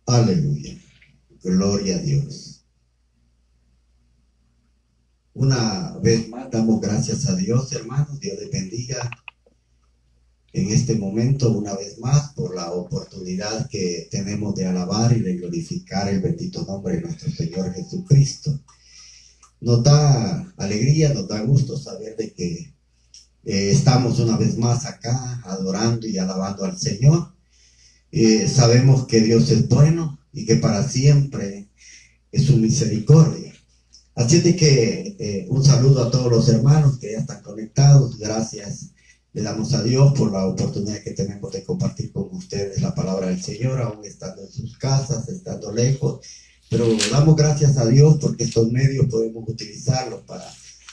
Aleluya. Gloria a Dios. Una vez más damos gracias a Dios, hermanos. Dios les bendiga en este momento una vez más por la oportunidad que tenemos de alabar y de glorificar el bendito nombre de nuestro Señor Jesucristo. Nos da alegría, nos da gusto saber de que estamos una vez más acá adorando y alabando al Señor. Sabemos que Dios es bueno y que para siempre es su misericordia. Así de que un saludo a todos los hermanos que ya están conectados. Gracias le damos a Dios por la oportunidad que tenemos de compartir con ustedes la palabra del Señor, aún estando en sus casas, estando lejos. Pero damos gracias a Dios porque estos medios podemos utilizarlos para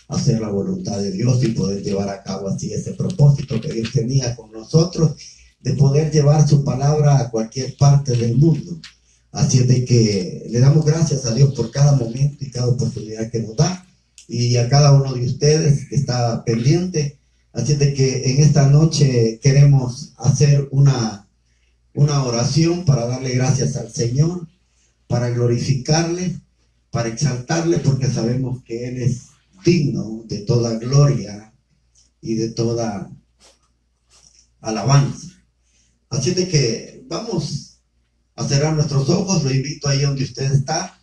hacer la voluntad de Dios y poder llevar a cabo así ese propósito que Dios tenía con nosotros, de poder llevar su palabra a cualquier parte del mundo. Así es de que le damos gracias a Dios por cada momento y cada oportunidad que nos da, y a cada uno de ustedes que está pendiente. Así es de que en esta noche queremos hacer una oración para darle gracias al Señor, para glorificarle, para exaltarle, porque sabemos que Él es digno de toda gloria y de toda alabanza. Así de que vamos a cerrar nuestros ojos. Lo invito ahí donde usted está,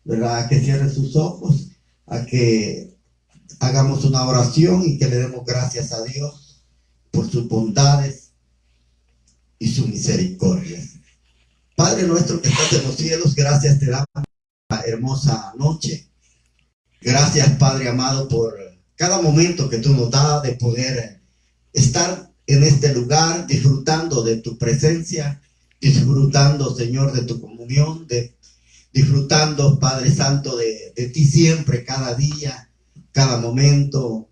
¿verdad?, a que cierre sus ojos, a que hagamos una oración y que le demos gracias a Dios por sus bondades y su misericordia. Padre nuestro que estás en los cielos, gracias te damos por esta hermosa noche. Gracias, Padre amado, por cada momento que tú nos das de poder estar en este lugar, disfrutando de tu presencia, disfrutando, Señor, de tu comunión, disfrutando, Padre Santo, de ti siempre, cada día, cada momento,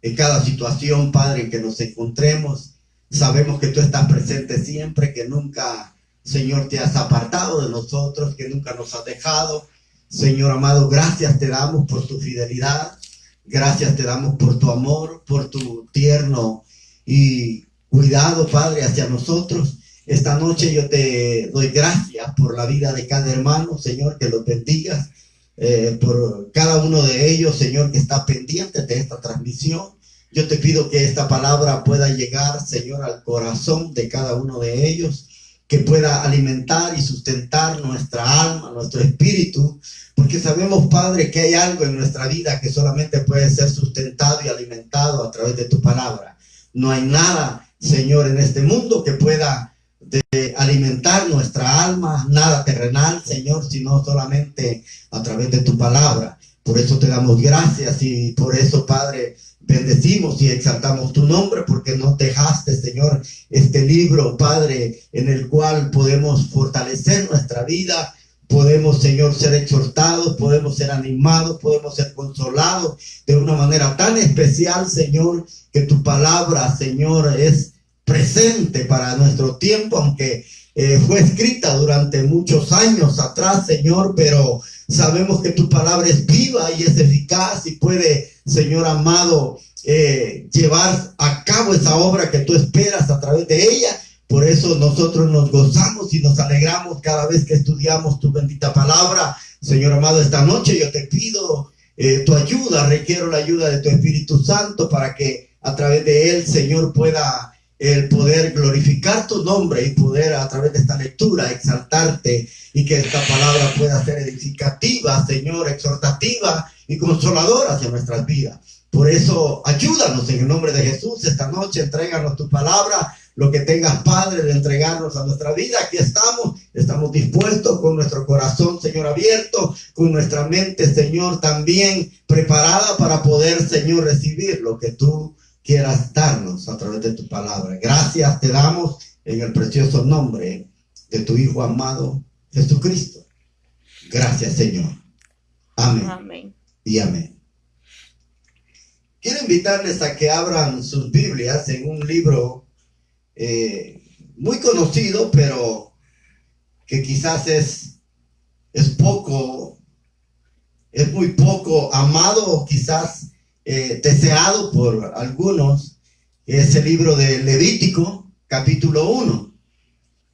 en cada situación, Padre, en que nos encontremos. Sabemos que tú estás presente siempre, que nunca, Señor, te has apartado de nosotros, que nunca nos has dejado. Señor amado, gracias te damos por tu fidelidad, gracias te damos por tu amor, por tu tierno y cuidado, Padre, hacia nosotros. Esta noche yo te doy gracias por la vida de cada hermano, Señor, que los bendigas, por cada uno de ellos, Señor, que está pendiente de esta transmisión. Yo te pido que esta palabra pueda llegar, Señor, al corazón de cada uno de ellos, que pueda alimentar y sustentar nuestra alma, nuestro espíritu, porque sabemos, Padre, que hay algo en nuestra vida que solamente puede ser sustentado y alimentado a través de tu palabra. No hay nada, Señor, en este mundo que pueda alimentar nuestra alma, nada terrenal, Señor, sino solamente a través de tu palabra. Por eso te damos gracias y por eso, Padre, bendecimos y exaltamos tu nombre, porque nos dejaste, Señor, este libro, Padre, en el cual podemos fortalecer nuestra vida, podemos, Señor, ser exhortados, podemos ser animados, podemos ser consolados de una manera tan especial, Señor, que tu palabra, Señor, es presente para nuestro tiempo, aunque fue escrita durante muchos años atrás, Señor, pero sabemos que tu palabra es viva y es eficaz y puede, Señor amado, llevar a cabo esa obra que tú esperas a través de ella. Por eso nosotros nos gozamos y nos alegramos cada vez que estudiamos tu bendita palabra. Señor amado, esta noche yo te pido tu ayuda, requiero la ayuda de tu Espíritu Santo para que a través de él, Señor, pueda el poder glorificar tu nombre y poder a través de esta lectura exaltarte, y que esta palabra pueda ser edificativa, Señor, exhortativa y consoladora hacia nuestras vidas. Por eso ayúdanos en el nombre de Jesús esta noche, entréganos tu palabra, lo que tengas, Padre, de entregarnos a nuestra vida. Aquí estamos dispuestos con nuestro corazón, Señor, abierto, con nuestra mente, Señor, también preparada para poder, Señor, recibir lo que tú quieras darnos a través de tu palabra. Gracias te damos en el precioso nombre de tu Hijo amado Jesucristo. Gracias, Señor. Amén. Amén. Y amén. Quiero invitarles a que abran sus Biblias en un libro muy conocido, pero que quizás es muy poco amado, quizás deseado por algunos. Es el libro de Levítico, capítulo 1.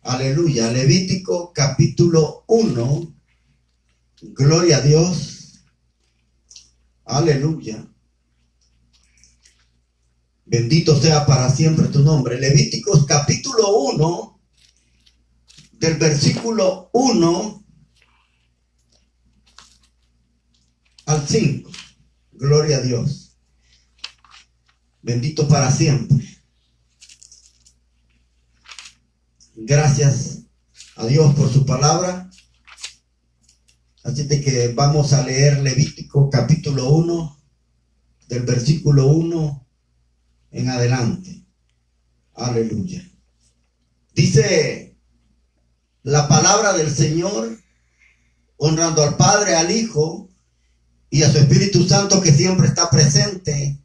Aleluya. Levítico capítulo 1. Gloria a Dios. Aleluya. Bendito sea para siempre tu nombre. Levíticos capítulo 1, del versículo 1 al 5. Gloria a Dios. Bendito para siempre. Gracias a Dios por su palabra. Así de que vamos a leer Levítico capítulo 1, del versículo 1 en adelante. Aleluya. Dice la palabra del Señor, honrando al Padre, al Hijo y a su Espíritu Santo, que siempre está presente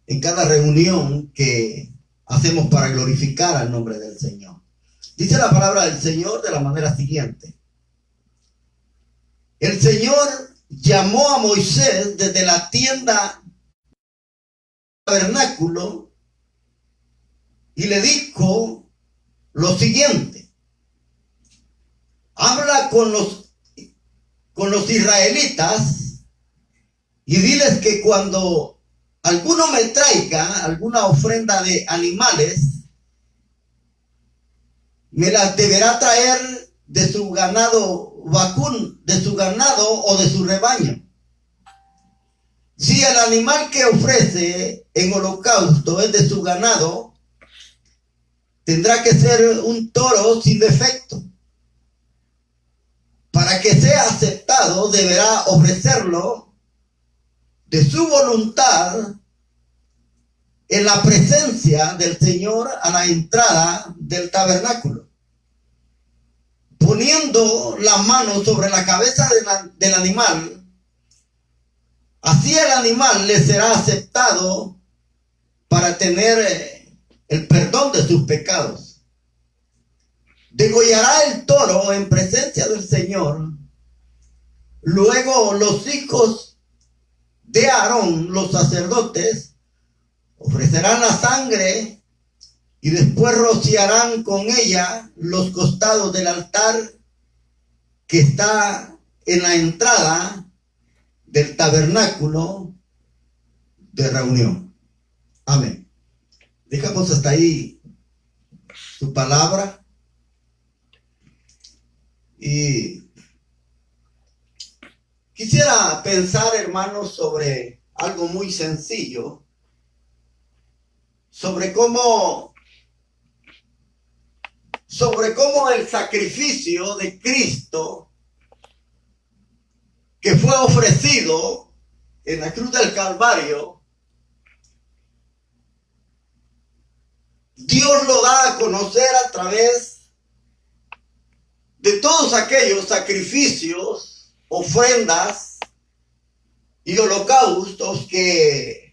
en cada reunión que hacemos para glorificar al nombre del Señor. Dice la palabra del Señor de la manera siguiente. El Señor llamó a Moisés desde la tienda del tabernáculo y le dijo lo siguiente: habla con los israelitas y diles que cuando alguno me traiga alguna ofrenda de animales, me las deberá traer de su ganado vacún, de su ganado o de su rebaño. Si el animal que ofrece en holocausto es de su ganado, tendrá que ser un toro sin defecto. Para que sea aceptado, deberá ofrecerlo de su voluntad en la presencia del Señor a la entrada del tabernáculo, poniendo la mano sobre la cabeza del animal. Así el animal le será aceptado para tener el perdón de sus pecados. Degollará el toro en presencia del Señor. Luego los hijos de Aarón, los sacerdotes, ofrecerán la sangre y después rociarán con ella los costados del altar que está en la entrada del tabernáculo de reunión. Amén. Dejamos hasta ahí su palabra y quisiera pensar, hermanos, sobre algo muy sencillo, sobre cómo el sacrificio de Cristo que fue ofrecido en la cruz del Calvario, Dios lo da a conocer a través de todos aquellos sacrificios, ofrendas y holocaustos que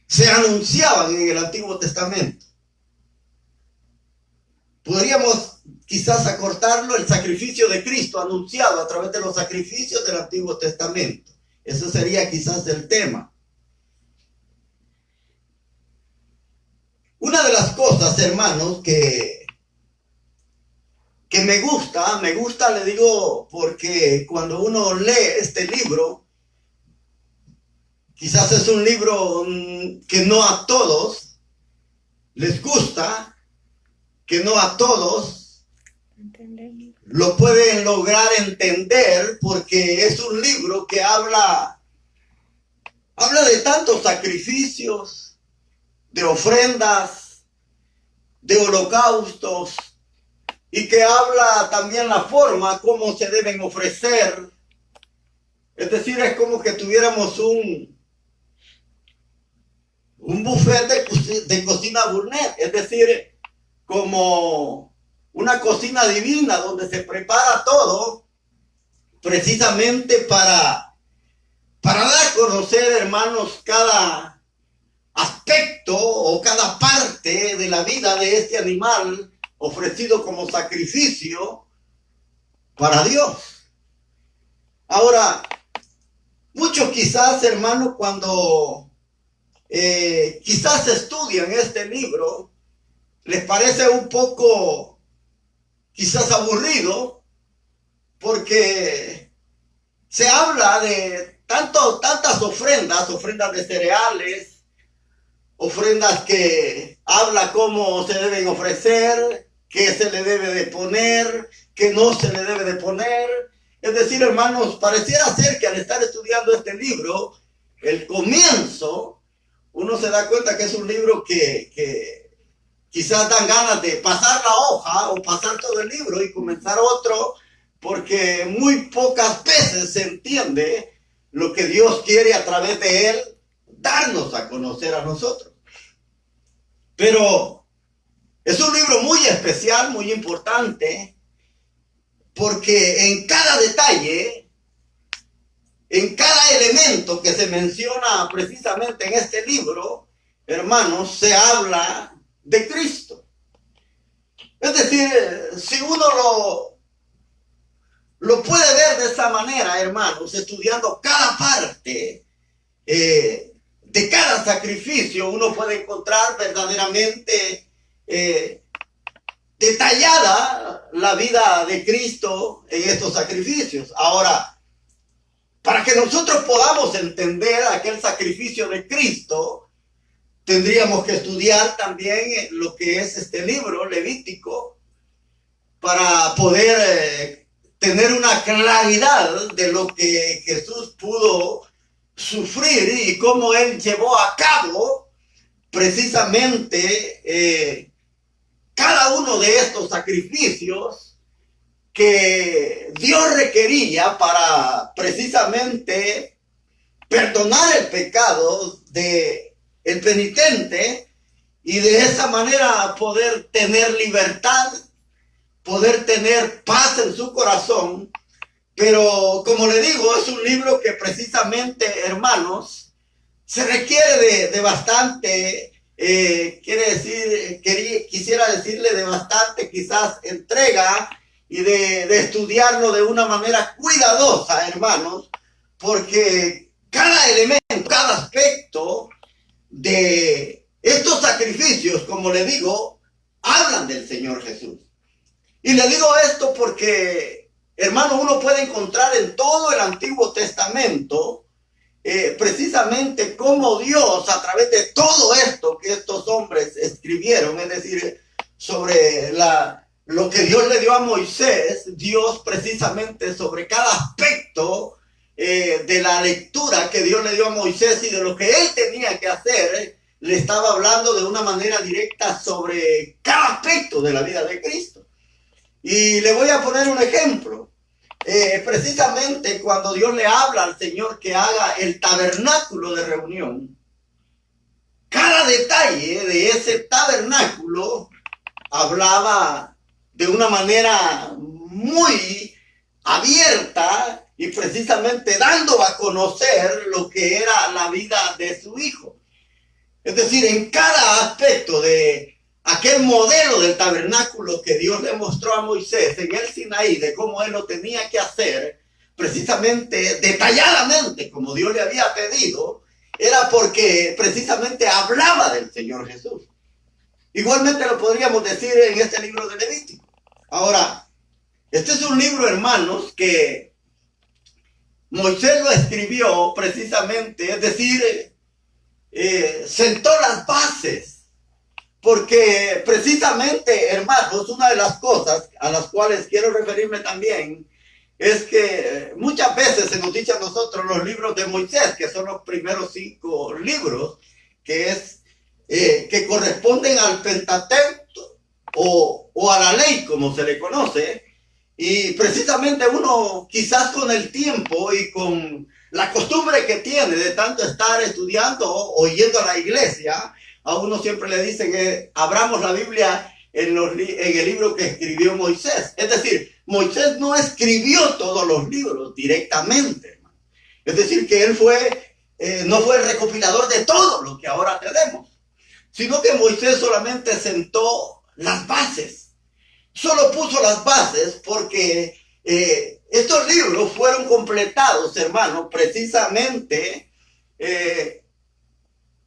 se anunciaban en el Antiguo Testamento. Podríamos quizás acortarlo: el sacrificio de Cristo anunciado a través de los sacrificios del Antiguo Testamento. Ese sería quizás el tema. Una de las cosas, hermanos, que me gusta, le digo, porque cuando uno lee este libro, quizás es un libro que no a todos les gusta, que no a todos lo pueden lograr entender, porque es un libro que habla de tantos sacrificios, de ofrendas, de holocaustos, y que habla también la forma como se deben ofrecer. Es decir, es como que tuviéramos un buffet de cocina gourmet, es decir, como una cocina divina donde se prepara todo precisamente para dar a conocer, hermanos, cada aspecto o cada parte de la vida de este animal ofrecido como sacrificio para Dios. Ahora, muchos quizás, hermanos, cuando quizás estudian este libro, les parece un poco quizás aburrido, porque se habla de tantas ofrendas de cereales, ofrendas que habla cómo se deben ofrecer, qué se le debe de poner, qué no se le debe de poner. Es decir, hermanos, pareciera ser que al estar estudiando este libro, el comienzo, uno se da cuenta que es un libro que quizás dan ganas de pasar la hoja o pasar todo el libro y comenzar otro, porque muy pocas veces se entiende lo que Dios quiere a través de él darnos a conocer a nosotros. Pero es un libro muy especial, muy importante, porque en cada detalle, en cada elemento que se menciona precisamente en este libro, hermanos, se habla de Cristo. Es decir, si uno lo puede ver de esa manera, hermanos, estudiando cada parte de cada sacrificio, uno puede encontrar verdaderamente detallada la vida de Cristo en estos sacrificios. Ahora, para que nosotros podamos entender aquel sacrificio de Cristo, tendríamos que estudiar también lo que es este libro Levítico para poder tener una claridad de lo que Jesús pudo sufrir y cómo él llevó a cabo precisamente cada uno de estos sacrificios que Dios requería para precisamente perdonar el pecado de el penitente y de esa manera poder tener libertad, poder tener paz en su corazón. Pero como le digo, es un libro que precisamente, hermanos, se requiere de bastante, quisiera decirle de bastante quizás entrega y de estudiarlo de una manera cuidadosa, hermanos, porque cada elemento, cada aspecto de estos sacrificios, como le digo, hablan del Señor Jesús. Y le digo esto porque, hermano, uno puede encontrar en todo el Antiguo Testamento precisamente cómo Dios, a través de todo esto que estos hombres escribieron, es decir, sobre lo que Dios le dio a Moisés, Dios precisamente sobre cada aspecto de la lectura que Dios le dio a Moisés y de lo que él tenía que hacer, le estaba hablando de una manera directa sobre cada aspecto de la vida de Cristo. Y le voy a poner un ejemplo. Precisamente cuando Dios le habla al Señor que haga el tabernáculo de reunión, cada detalle de ese tabernáculo hablaba de una manera muy abierta y precisamente dando a conocer lo que era la vida de su hijo. Es decir, en cada aspecto de aquel modelo del tabernáculo que Dios le mostró a Moisés en el Sinaí, de cómo él lo tenía que hacer, precisamente, detalladamente, como Dios le había pedido, era porque precisamente hablaba del Señor Jesús. Igualmente lo podríamos decir en este libro de Levítico. Ahora, este es un libro, hermanos, que Moisés lo escribió precisamente, es decir, sentó las bases. Porque precisamente, hermanos, una de las cosas a las cuales quiero referirme también es que muchas veces se nos dice a nosotros los libros de Moisés, que son los primeros 5 libros, que corresponden al Pentateuco o a la ley, como se le conoce, y precisamente uno quizás con el tiempo y con la costumbre que tiene de tanto estar estudiando o yendo a la iglesia, a uno siempre le dicen que abramos la Biblia en el libro que escribió Moisés. Es decir, Moisés no escribió todos los libros directamente, hermano. Es decir, que él no fue el recopilador de todo lo que ahora tenemos, sino que Moisés solamente sentó las bases. Solo puso las bases porque estos libros fueron completados, hermano, precisamente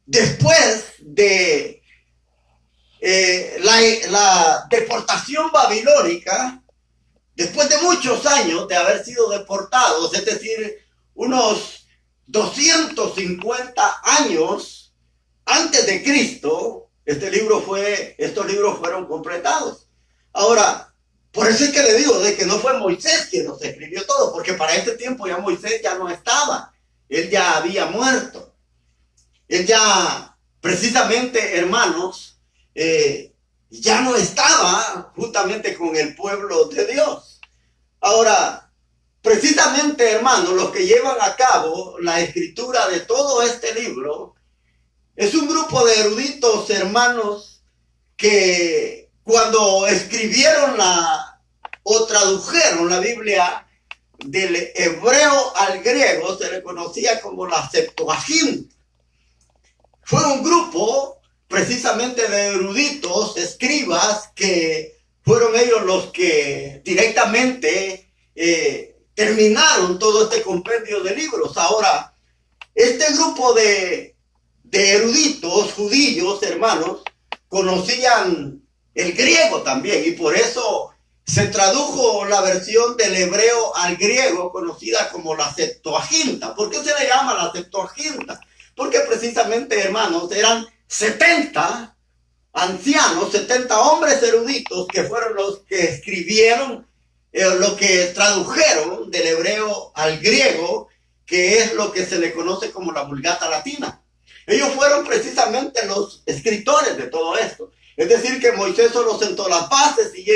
después de la la deportación babilónica, después de muchos años de haber sido deportados, es decir, unos 250 años antes de Cristo, estos libros fueron completados. Ahora, por eso es que le digo de que no fue Moisés quien los escribió todo, porque para este tiempo ya Moisés ya no estaba, él ya había muerto. Él ya, precisamente, hermanos, ya no estaba justamente con el pueblo de Dios. Ahora, precisamente, hermanos, los que llevan a cabo la escritura de todo este libro es un grupo de eruditos, hermanos, que cuando escribieron o tradujeron la Biblia del hebreo al griego, se le conocía como la Septuaginta. Fue un grupo precisamente de eruditos, escribas, que fueron ellos los que directamente terminaron todo este compendio de libros. Ahora, este grupo de eruditos judíos, hermanos, conocían el griego también, y por eso se tradujo la versión del hebreo al griego, conocida como la Septuaginta. ¿Por qué se le llama la Septuaginta? Porque precisamente, hermanos, eran 70 ancianos, 70 hombres eruditos que fueron los que escribieron, lo que tradujeron del hebreo al griego, que es lo que se le conoce como la Vulgata Latina. Ellos fueron precisamente los escritores de todo esto. Es decir, que Moisés solo sentó las bases y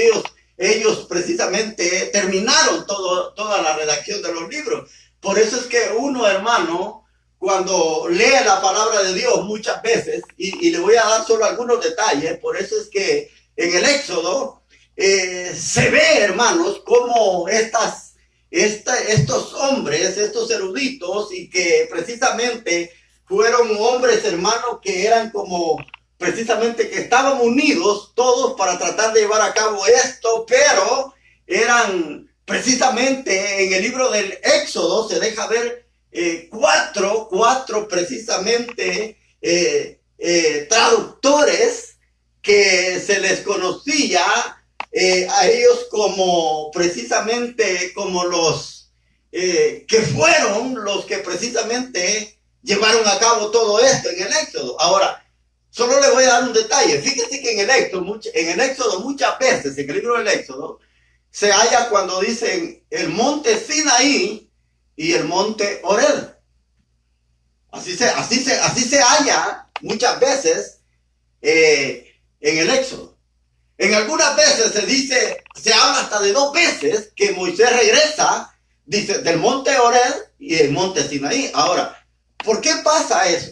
ellos precisamente terminaron toda la redacción de los libros. Por eso es que uno, hermano, cuando lee la palabra de Dios muchas veces, y le voy a dar solo algunos detalles, por eso es que en el Éxodo se ve, hermanos, cómo estos hombres, estos eruditos, y que precisamente fueron hombres, hermanos, que eran como precisamente que estaban unidos todos para tratar de llevar a cabo esto, pero eran precisamente en el libro del Éxodo se deja ver cuatro precisamente traductores que se les conocía a ellos como precisamente como los que fueron los que precisamente llevaron a cabo todo esto en el Éxodo. Ahora, solo le voy a dar un detalle. Fíjese que en el Éxodo muchas veces, en el libro del Éxodo, se halla cuando dicen el monte Sinaí y el monte Horeb. Así se halla muchas veces en el Éxodo. En algunas veces se habla hasta de 2 veces que Moisés regresa, dice, del monte Horeb y el monte Sinaí. Ahora, ¿por qué pasa eso?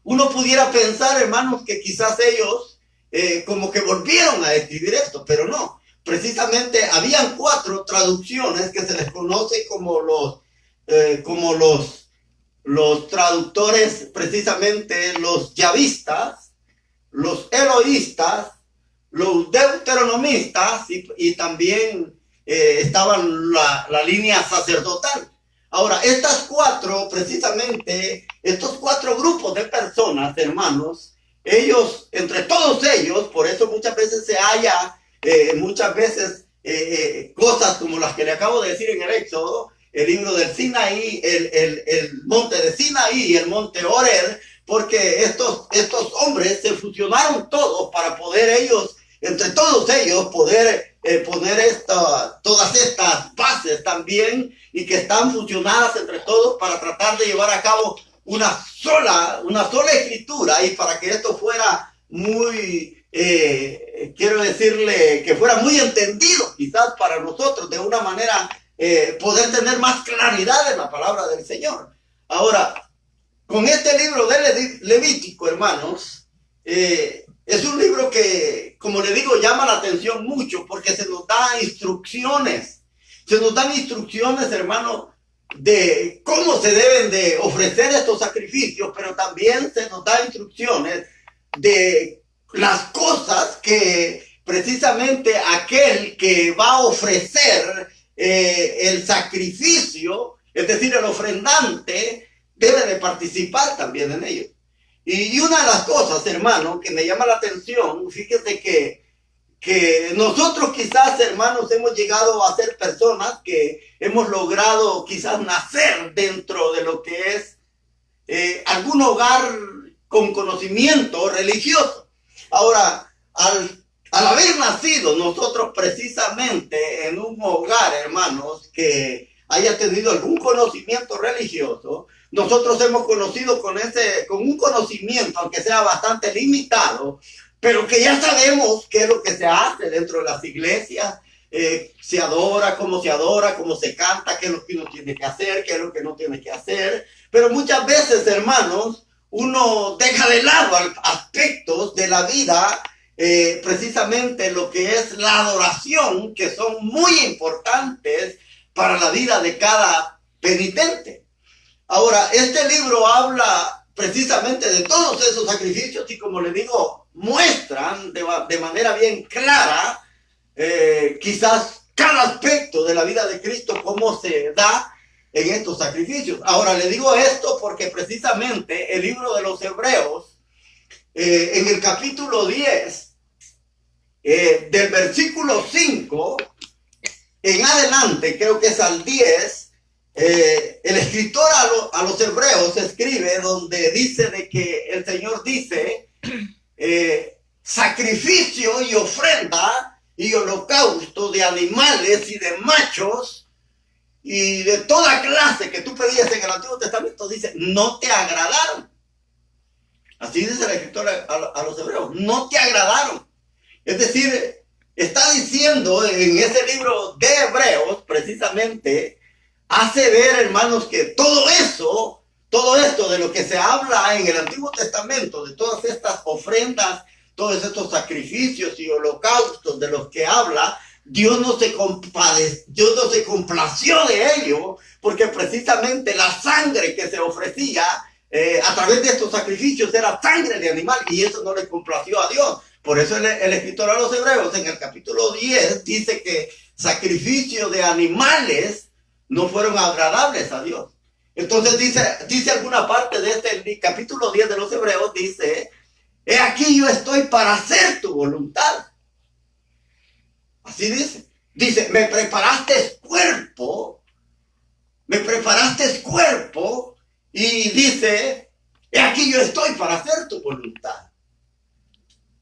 Uno pudiera pensar, hermanos, que quizás ellos como que volvieron a escribir esto, pero no. Precisamente habían 4 traducciones que se les conoce como los traductores, precisamente los yavistas, los eloístas, los deuteronomistas y también estaban la línea sacerdotal. Ahora, estos 4 grupos de personas, hermanos, ellos, entre todos ellos, por eso muchas veces se halla, cosas como las que le acabo de decir en el Éxodo, el libro del Sinaí, el monte de Sinaí y el monte Horeb, porque estos hombres se fusionaron todos para poder ellos, entre todos ellos, poder poner todas estas bases también, y que están fusionadas entre todos para tratar de llevar a cabo una sola escritura, y para que esto fuera muy, quiero decirle, que fuera muy entendido quizás para nosotros, de una manera poder tener más claridad en la palabra del Señor. Ahora, con este libro de Levítico, hermanos, es un libro que, como le digo, llama la atención mucho, porque se nos da instrucciones. Se nos dan instrucciones, hermanos, de cómo se deben de ofrecer estos sacrificios, pero también se nos da instrucciones de las cosas que precisamente aquel que va a ofrecer el sacrificio, es decir, el ofrendante, debe de participar también en ello. Y una de las cosas, hermano, que me llama la atención, fíjese que nosotros quizás, hermanos, hemos llegado a ser personas que hemos logrado quizás nacer dentro de lo que es algún hogar con conocimiento religioso. Ahora, al haber nacido nosotros precisamente en un hogar, hermanos, que haya tenido algún conocimiento religioso, nosotros hemos conocido con un conocimiento, aunque sea bastante limitado, pero que ya sabemos qué es lo que se hace dentro de las iglesias, se adora, cómo se canta, qué es lo que uno tiene que hacer, qué es lo que no tiene que hacer. Pero muchas veces, hermanos, uno deja de lado aspectos de la vida, precisamente lo que es la adoración, que son muy importantes para la vida de cada penitente. Ahora, este libro habla precisamente de todos esos sacrificios y, como le digo, muestran de manera bien clara quizás cada aspecto de la vida de Cristo, cómo se da en estos sacrificios. Ahora, le digo esto porque precisamente el libro de los Hebreos, en el capítulo 10, del versículo 5 en adelante, creo que es al 10, el escritor a los Hebreos escribe donde dice de que el Señor dice, sacrificio y ofrenda y holocausto de animales y de machos y de toda clase que tú pedías en el Antiguo Testamento, dice, no te agradaron. Así dice el escritor a los Hebreos, no te agradaron. Es decir, está diciendo en ese libro de Hebreos, precisamente, hace ver, hermanos, que todo esto de lo que se habla en el Antiguo Testamento, de todas estas ofrendas, todos estos sacrificios y holocaustos de los que habla, Dios no se complació de ello, porque precisamente la sangre que se ofrecía a través de estos sacrificios era sangre de animal, y eso no le complació a Dios. Por eso el escritor a los Hebreos en el capítulo 10 dice que sacrificio de animales no fueron agradables a Dios. Entonces dice alguna parte de este capítulo 10 de los Hebreos, dice, he aquí yo estoy para hacer tu voluntad. Así dice. Dice, me preparaste cuerpo, y dice, he aquí yo estoy para hacer tu voluntad.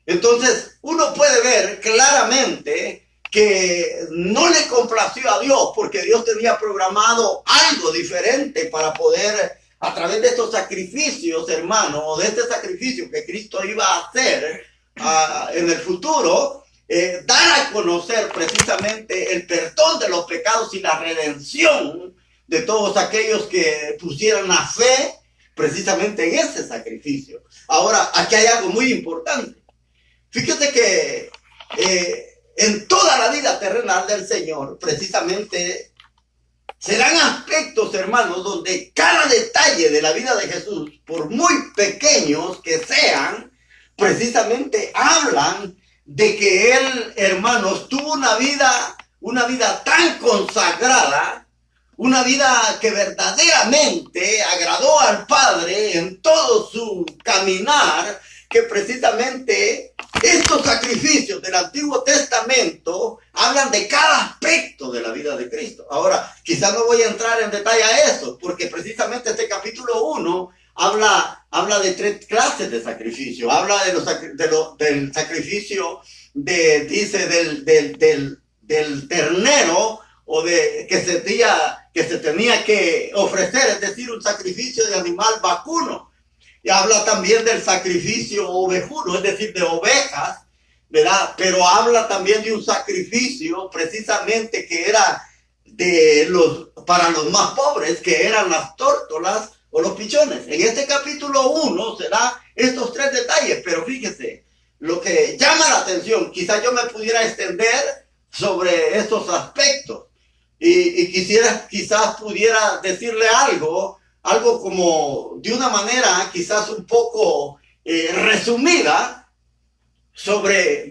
Entonces, uno puede ver claramente que no le complació a Dios, porque Dios tenía programado algo diferente para poder, a través de estos sacrificios, hermano, o de este sacrificio que Cristo iba a hacer en el futuro, dar a conocer precisamente el perdón de los pecados y la redención de todos aquellos que pusieran la fe precisamente en ese sacrificio. Ahora, aquí hay algo muy importante. Fíjate que en toda la vida terrenal del Señor, precisamente, serán aspectos, hermanos, donde cada detalle de la vida de Jesús, por muy pequeños que sean, precisamente hablan de que Él, hermanos, tuvo una vida tan consagrada, una vida que verdaderamente agradó al Padre en todo su caminar, que precisamente estos sacrificios del Antiguo Testamento hablan de cada aspecto de la vida de Cristo. Ahora, quizás no voy a entrar en detalle a eso, porque precisamente este capítulo 1 habla de 3 clases de sacrificio. Habla del sacrificio del ternero, o que se tenía que ofrecer, es decir, un sacrificio de animal vacuno. Y habla también del sacrificio ovejuno, es decir, de ovejas, ¿verdad? Pero habla también de un sacrificio precisamente que era para los más pobres, que eran las tórtolas o los pichones. En este capítulo 1 se da estos 3 detalles, pero fíjese, lo que llama la atención, quizás yo me pudiera extender sobre estos aspectos y quizás pudiera decirle algo como de una manera quizás un poco resumida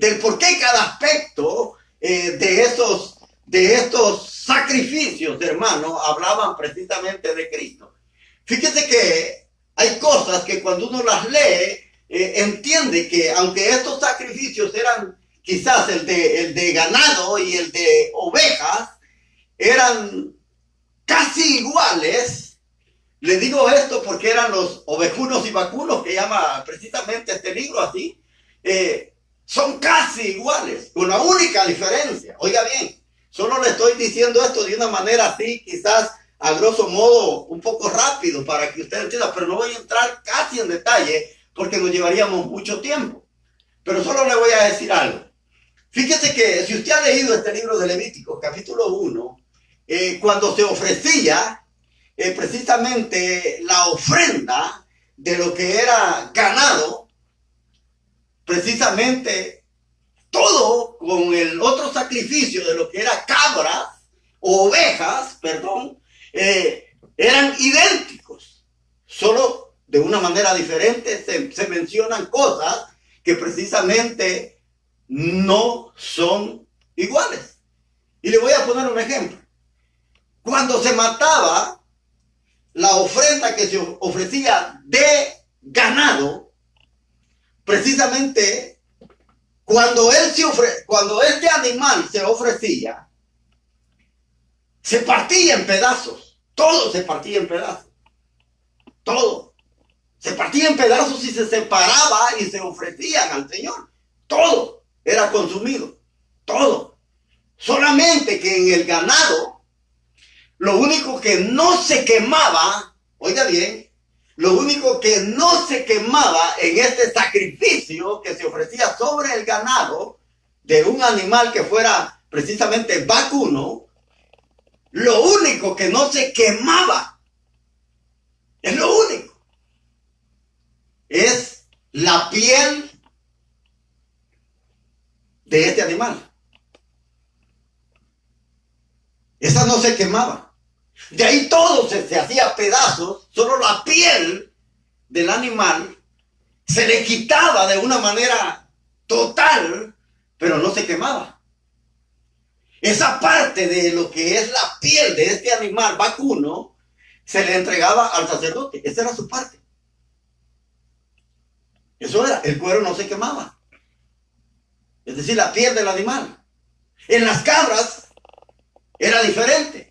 del por qué cada aspecto de estos sacrificios, hermano, hablaban precisamente de Cristo. Fíjese que hay cosas que cuando uno las lee, entiende que aunque estos sacrificios eran quizás el de ganado y el de ovejas, eran casi iguales. Le digo esto porque eran los ovejunos y vacunos, que llama precisamente este libro así. Son casi iguales, con la única diferencia. Oiga bien, solo le estoy diciendo esto de una manera así, quizás a grosso modo un poco rápido para que usted entienda, pero no voy a entrar casi en detalle porque nos llevaríamos mucho tiempo. Pero solo le voy a decir algo. Fíjese que si usted ha leído este libro de Levítico, capítulo 1, cuando se ofrecía precisamente la ofrenda de lo que era ganado, precisamente todo con el otro sacrificio de lo que era cabras o ovejas, perdón, eran idénticos, solo de una manera diferente se mencionan cosas que precisamente no son iguales. Y le voy a poner un ejemplo. Cuando se mataba, la ofrenda que se ofrecía de ganado, precisamente cuando este animal se ofrecía, se partía en pedazos, todo se partía en pedazos, todo se partía en pedazos y se separaba y se ofrecían al Señor, todo era consumido, todo. Solamente que en el ganado, lo único que no se quemaba, oiga bien, lo único que no se quemaba en este sacrificio que se ofrecía sobre el ganado de un animal que fuera precisamente vacuno, lo único que no se quemaba, es lo único, es la piel de este animal. Esa no se quemaba. De ahí todo se hacía pedazos, solo la piel del animal se le quitaba de una manera total, pero no se quemaba. Esa parte de lo que es la piel de este animal vacuno se le entregaba al sacerdote. Esa era su parte. Eso era, el cuero no se quemaba. Es decir, la piel del animal. En las cabras era diferente.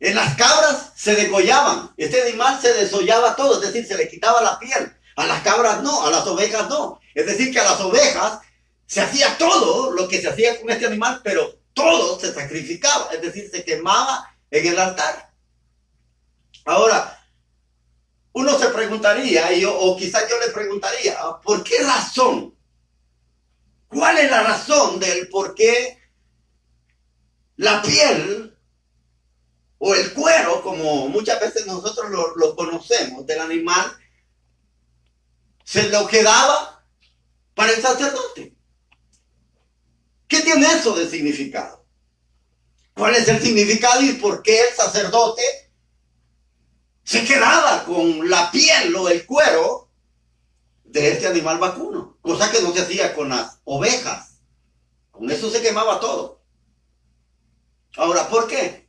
En las cabras se degollaban. Este animal se desollaba todo, es decir, se le quitaba la piel. A las cabras no, a las ovejas no. Es decir, que a las ovejas se hacía todo lo que se hacía con este animal, pero todo se sacrificaba, es decir, se quemaba en el altar. Ahora, uno se preguntaría, o quizás yo le preguntaría, ¿por qué razón? ¿Cuál es la razón del por qué la piel o el cuero, como muchas veces nosotros lo conocemos, del animal, se lo quedaba para el sacerdote? ¿Qué tiene eso de significado? ¿Cuál es el significado y por qué el sacerdote se quedaba con la piel o el cuero de este animal vacuno? Cosa que no se hacía con las ovejas. Con eso se quemaba todo. Ahora, ¿por qué?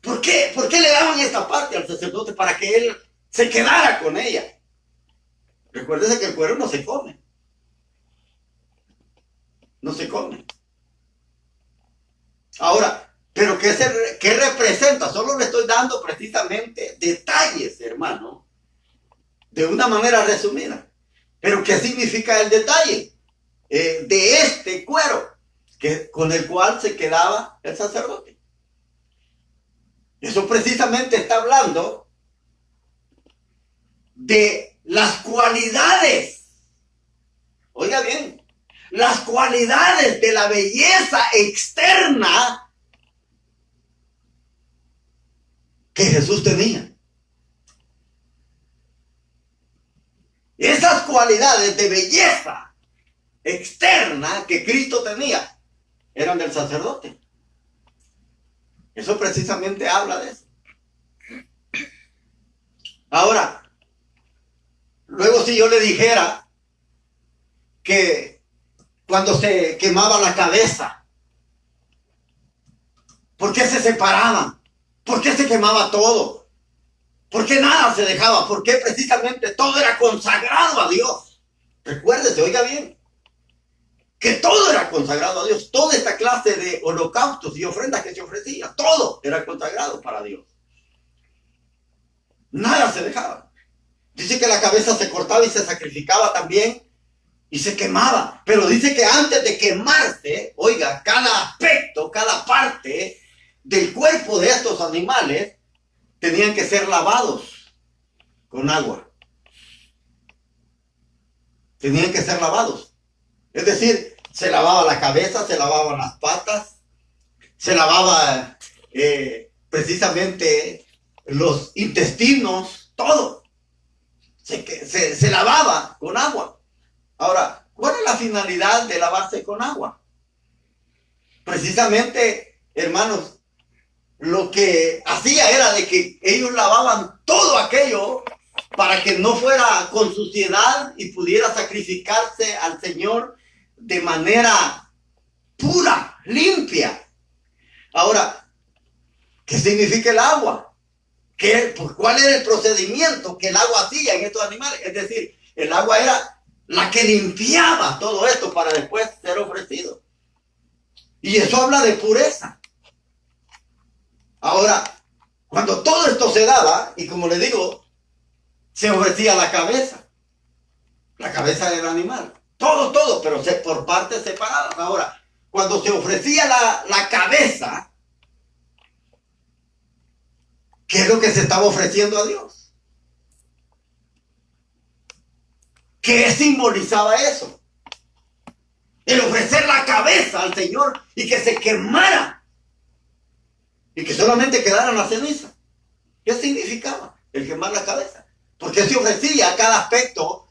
¿Por qué le daban esta parte al sacerdote para que él se quedara con ella? Recuérdese que el cuero no se come. No se come. Ahora, ¿pero qué representa? Solo le estoy dando precisamente detalles, hermano, de una manera resumida. ¿Pero qué significa el detalle de este cuero con el cual se quedaba el sacerdote? Eso precisamente está hablando de las cualidades. Oiga bien, las cualidades de la belleza externa que Jesús tenía. Esas cualidades de belleza externa que Cristo tenía eran del sacerdote. Eso precisamente habla de eso. Ahora, luego si yo le dijera que cuando se quemaba la cabeza, ¿por qué se separaban? ¿Por qué se quemaba todo? ¿Por qué nada se dejaba? Porque precisamente todo era consagrado a Dios. Recuérdese, oiga bien, que todo era consagrado a Dios. Toda esta clase de holocaustos y ofrendas que se ofrecía, todo era consagrado para Dios. Nada se dejaba. Dice que la cabeza se cortaba y se sacrificaba también y se quemaba. Pero dice que antes de quemarse, oiga, cada aspecto, cada parte del cuerpo de estos animales tenían que ser lavados con agua. Tenían que ser lavados. Es decir, se lavaba la cabeza, se lavaban las patas, se lavaba precisamente los intestinos, todo. Se lavaba con agua. Ahora, ¿cuál es la finalidad de lavarse con agua? Precisamente, hermanos, lo que hacía era de que ellos lavaban todo aquello para que no fuera con suciedad y pudiera sacrificarse al Señor de manera pura, limpia. Ahora, ¿qué significa el agua? ¿Cuál era el procedimiento que el agua hacía en estos animales? Es decir, el agua era la que limpiaba todo esto para después ser ofrecido. Y eso habla de pureza. Ahora, cuando todo esto se daba, y como le digo, se ofrecía la cabeza. La cabeza del animal. Todo, pero por partes separadas. Ahora, cuando se ofrecía la cabeza, ¿qué es lo que se estaba ofreciendo a Dios? ¿Qué simbolizaba eso? El ofrecer la cabeza al Señor y que se quemara. Y que solamente quedara la ceniza. ¿Qué significaba el quemar la cabeza? Porque se ofrecía cada aspecto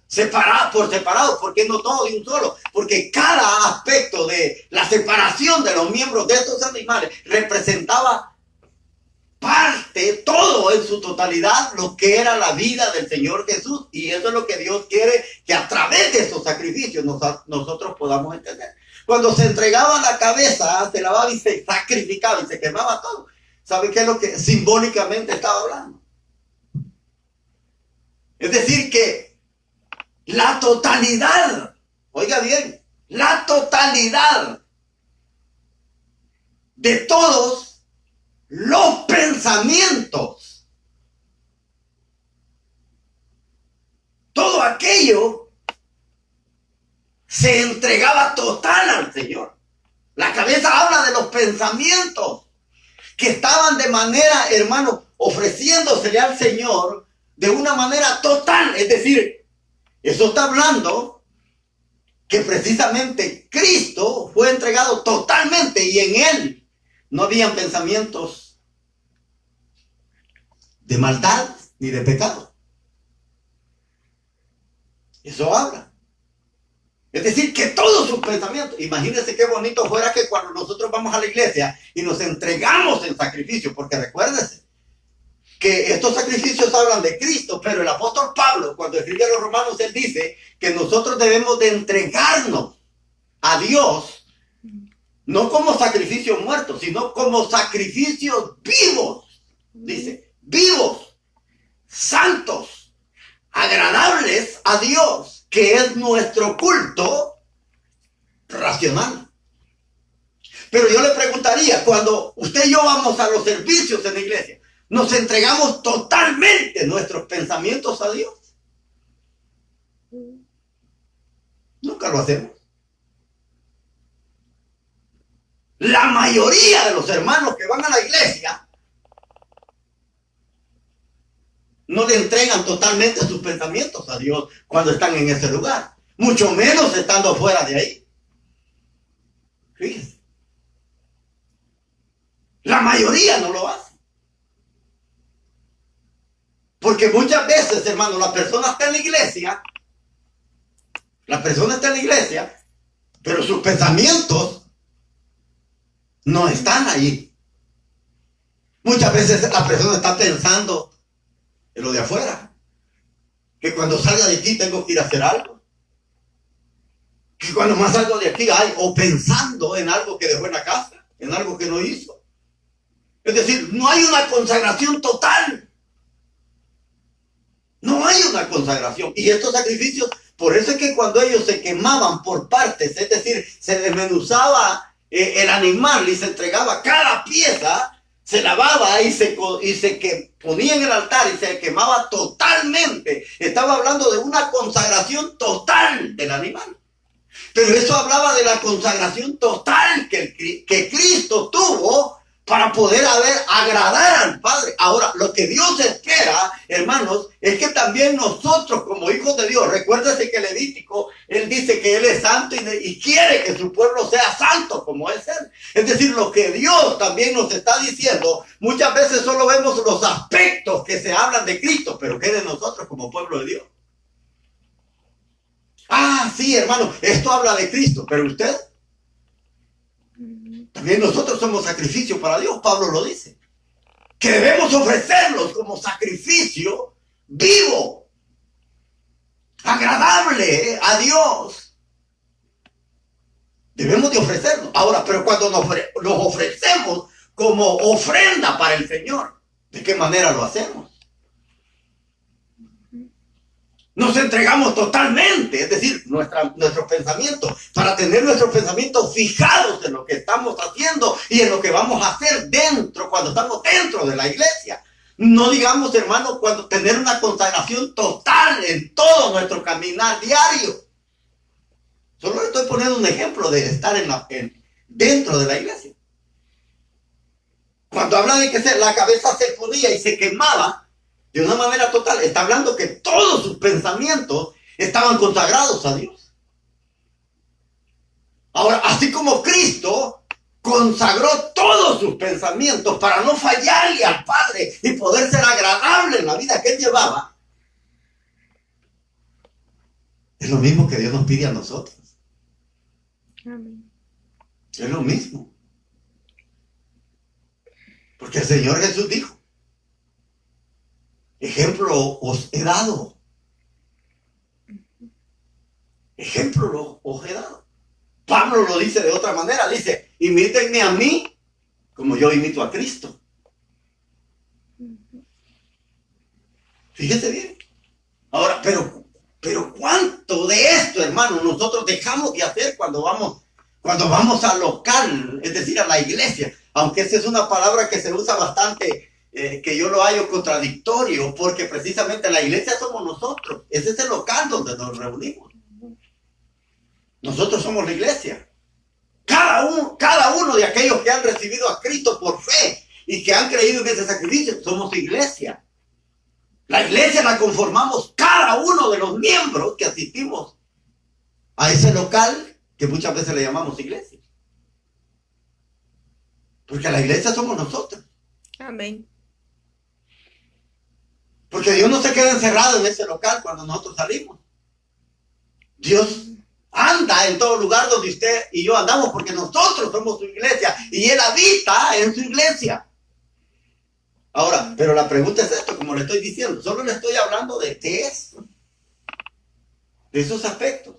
por separado. ¿Por qué no todo de un solo? Porque cada aspecto de la separación de los miembros de estos animales representaba parte, todo en su totalidad, lo que era la vida del Señor Jesús. Y eso es lo que Dios quiere que a través de esos sacrificios nosotros podamos entender. Cuando se entregaba la cabeza, se lavaba y se sacrificaba y se quemaba todo. ¿Sabe qué es lo que simbólicamente estaba hablando? Es decir, que la totalidad, oiga bien, la totalidad de todos los pensamientos, todo aquello se entregaba total al Señor. La cabeza habla de los pensamientos que estaban de manera, hermano, ofreciéndosele al Señor de una manera total. Es decir, eso está hablando que precisamente Cristo fue entregado totalmente y en Él no habían pensamientos de maldad ni de pecado. Eso habla. Es decir, que todos sus pensamientos, imagínense qué bonito fuera que cuando nosotros vamos a la iglesia y nos entregamos en sacrificio, porque recuérdense que estos sacrificios hablan de Cristo, pero el apóstol Pablo, cuando escribe a los romanos, él dice que nosotros debemos de entregarnos a Dios, no como sacrificios muertos, sino como sacrificios vivos, dice, vivos, santos, agradables a Dios, que es nuestro culto racional. Pero yo le preguntaría, cuando usted y yo vamos a los servicios en la iglesia, ¿nos entregamos totalmente nuestros pensamientos a Dios? Nunca lo hacemos. La mayoría de los hermanos que van a la iglesia no le entregan totalmente sus pensamientos a Dios cuando están en ese lugar. Mucho menos estando fuera de ahí. Fíjense. La mayoría no lo hace. Porque muchas veces, hermano, la persona está en la iglesia. Pero sus pensamientos no están ahí. Muchas veces la persona está pensando en lo de afuera. Que cuando salga de aquí tengo que ir a hacer algo. Que cuando más salgo de aquí o pensando en algo que dejó en la casa, en algo que no hizo. Es decir, no hay una consagración total. No hay una consagración. Y estos sacrificios, por eso es que cuando ellos se quemaban por partes, es decir, se desmenuzaba el animal y se entregaba cada pieza, se lavaba y ponía en el altar y se quemaba totalmente. Estaba hablando de una consagración total del animal. Pero eso hablaba de la consagración total que Cristo tuvo para poder agradar al Padre. Ahora, lo que Dios espera, hermanos, es que también nosotros como hijos de Dios, recuérdese que Levítico, él dice que él es santo y quiere que su pueblo sea santo como es él. Es decir, lo que Dios también nos está diciendo, muchas veces solo vemos los aspectos que se hablan de Cristo, pero ¿qué de nosotros como pueblo de Dios? Ah, sí, hermano, esto habla de Cristo, pero usted, también nosotros somos sacrificio para Dios. Pablo lo dice, que debemos ofrecerlos como sacrificio vivo, agradable a Dios. Debemos de ofrecernos. Ahora, pero cuando nos ofrecemos como ofrenda para el Señor, ¿de qué manera lo hacemos? Nos entregamos totalmente, es decir, nuestro pensamiento, para tener nuestros pensamientos fijados en lo que estamos haciendo y en lo que vamos a hacer cuando estamos dentro de la iglesia. No digamos, hermano, cuando tener una consagración total en todo nuestro caminar diario. Solo le estoy poniendo un ejemplo de estar dentro de la iglesia. Cuando habla de que la cabeza se ponía y se quemaba, de una manera total, está hablando que todos sus pensamientos estaban consagrados a Dios. Ahora, así como Cristo consagró todos sus pensamientos para no fallarle al Padre y poder ser agradable en la vida que él llevaba, es lo mismo que Dios nos pide a nosotros. Amén. Es lo mismo. Porque el Señor Jesús dijo, ejemplo os he dado. Ejemplo os he dado. Pablo lo dice de otra manera. Dice, imítenme a mí como yo imito a Cristo. Fíjese bien. Ahora, pero ¿cuánto de esto, hermano, nosotros dejamos de hacer cuando vamos al local, es decir, a la iglesia? Aunque esa es una palabra que se usa bastante, que yo lo hallo contradictorio, porque precisamente la iglesia somos nosotros. Ese es el local donde nos reunimos. Nosotros somos la iglesia. Cada uno de aquellos que han recibido a Cristo por fe y que han creído en ese sacrificio, somos iglesia. La iglesia la conformamos cada uno de los miembros que asistimos a ese local que muchas veces le llamamos iglesia. Porque la iglesia somos nosotros. Amén. Porque Dios no se queda encerrado en ese local cuando nosotros salimos. Dios anda en todo lugar donde usted y yo andamos, porque nosotros somos su iglesia y Él habita en su iglesia. Ahora, pero la pregunta es esto, como le estoy diciendo, solo le estoy hablando de eso, de esos aspectos.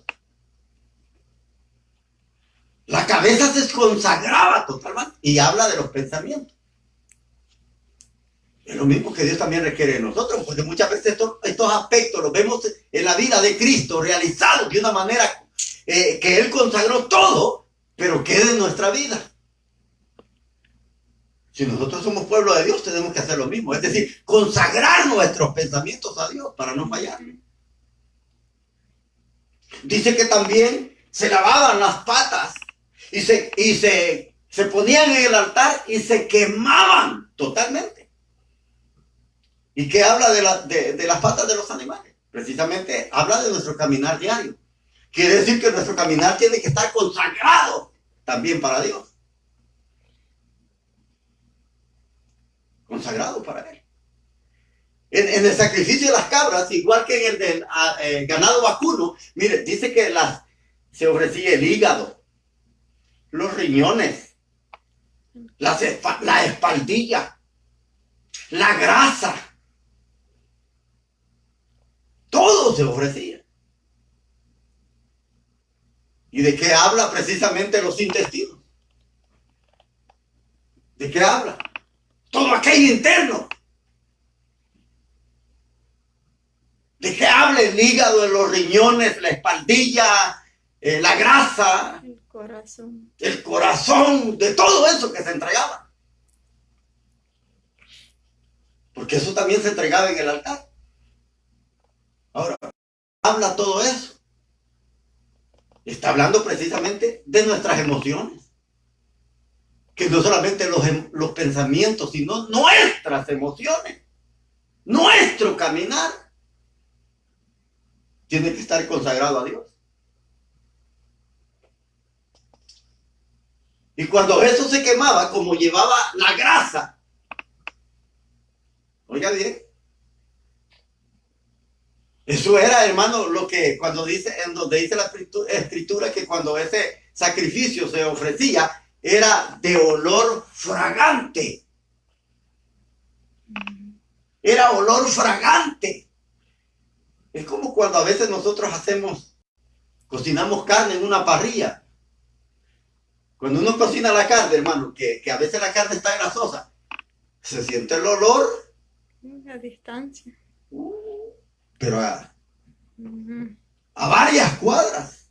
La cabeza se consagraba totalmente y habla de los pensamientos. Es lo mismo que Dios también requiere de nosotros, porque muchas veces estos aspectos los vemos en la vida de Cristo realizados de una manera que Él consagró todo, pero queda en nuestra vida. Si nosotros somos pueblo de Dios, tenemos que hacer lo mismo, es decir, consagrar nuestros pensamientos a Dios para no fallar. Dice que también se lavaban las patas y se ponían en el altar y se quemaban totalmente. ¿Y qué habla de las patas de los animales? Precisamente habla de nuestro caminar diario. Quiere decir que nuestro caminar tiene que estar consagrado también para Dios. Consagrado para Él. En el sacrificio de las cabras, igual que en el del ganado vacuno, mire, dice que se ofrecía el hígado, los riñones, la espaldilla, la grasa. Todo se ofrecía. ¿Y de qué habla precisamente los intestinos? ¿De qué habla? Todo aquello interno. ¿De qué habla el hígado, los riñones, la espaldilla, la grasa, el corazón, de todo eso que se entregaba? Porque eso también se entregaba en el altar. Ahora, habla todo eso. Está hablando precisamente de nuestras emociones. Que no solamente los pensamientos, sino nuestras emociones. Nuestro caminar tiene que estar consagrado a Dios. Y cuando eso se quemaba, como llevaba la grasa, oiga bien, eso era, hermano, lo que cuando dice, en donde dice la escritura, que cuando ese sacrificio se ofrecía, era de olor fragante. Era olor fragante. Es como cuando a veces nosotros cocinamos carne en una parrilla. Cuando uno cocina la carne, hermano, que a veces la carne está grasosa, se siente el olor. A distancia. Pero a varias cuadras.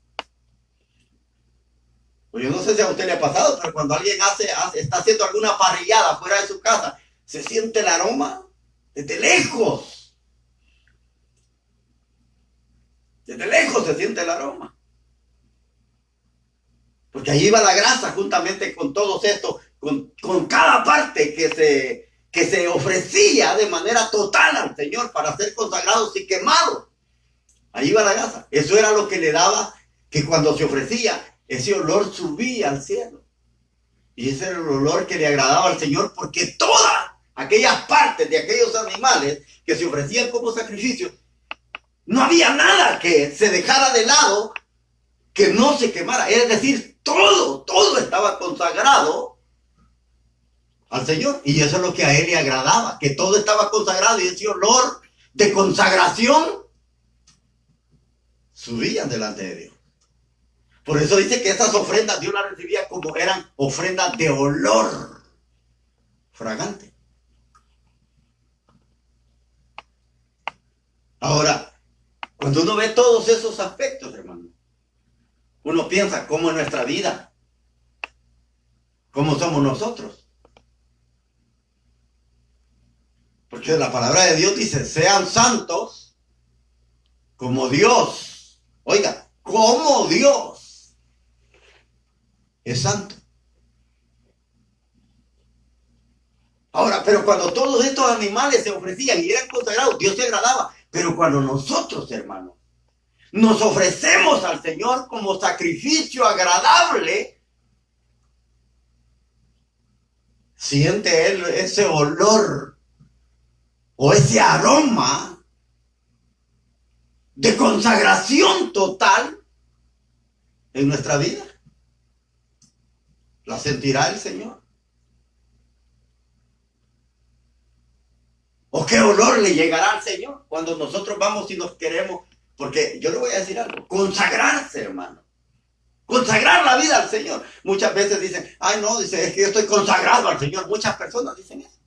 Pues yo no sé si a usted le ha pasado, pero cuando alguien está haciendo alguna parrillada fuera de su casa, se siente el aroma desde lejos. Desde lejos se siente el aroma. Porque ahí va la grasa juntamente con todos estos, con cada parte que se ofrecía de manera total al Señor para ser consagrados y quemados. Ahí va la grasa. Eso era lo que le daba, que cuando se ofrecía, ese olor subía al cielo. Y ese era el olor que le agradaba al Señor, porque todas aquellas partes de aquellos animales que se ofrecían como sacrificio, no había nada que se dejara de lado que no se quemara. Es decir, todo estaba consagrado al Señor. Y eso es lo que a él le agradaba, que todo estaba consagrado, y ese olor de consagración subían delante de Dios. Por eso dice que estas ofrendas Dios las recibía como eran ofrendas de olor fragante. Ahora, cuando uno ve todos esos aspectos, hermano, uno piensa cómo es nuestra vida, cómo somos nosotros. Porque la palabra de Dios dice, sean santos como Dios. Oiga, como Dios es santo. Ahora, pero cuando todos estos animales se ofrecían y eran consagrados, Dios se agradaba. Pero cuando nosotros, hermanos, nos ofrecemos al Señor como sacrificio agradable, siente Él ese olor o ese aroma de consagración total en nuestra vida. ¿La sentirá el Señor? ¿O qué olor le llegará al Señor cuando nosotros vamos y nos queremos? Porque yo le voy a decir algo, consagrarse, hermano. Consagrar la vida al Señor. Muchas veces dicen, ay no, dice, es que yo estoy consagrado al Señor. Muchas personas dicen eso.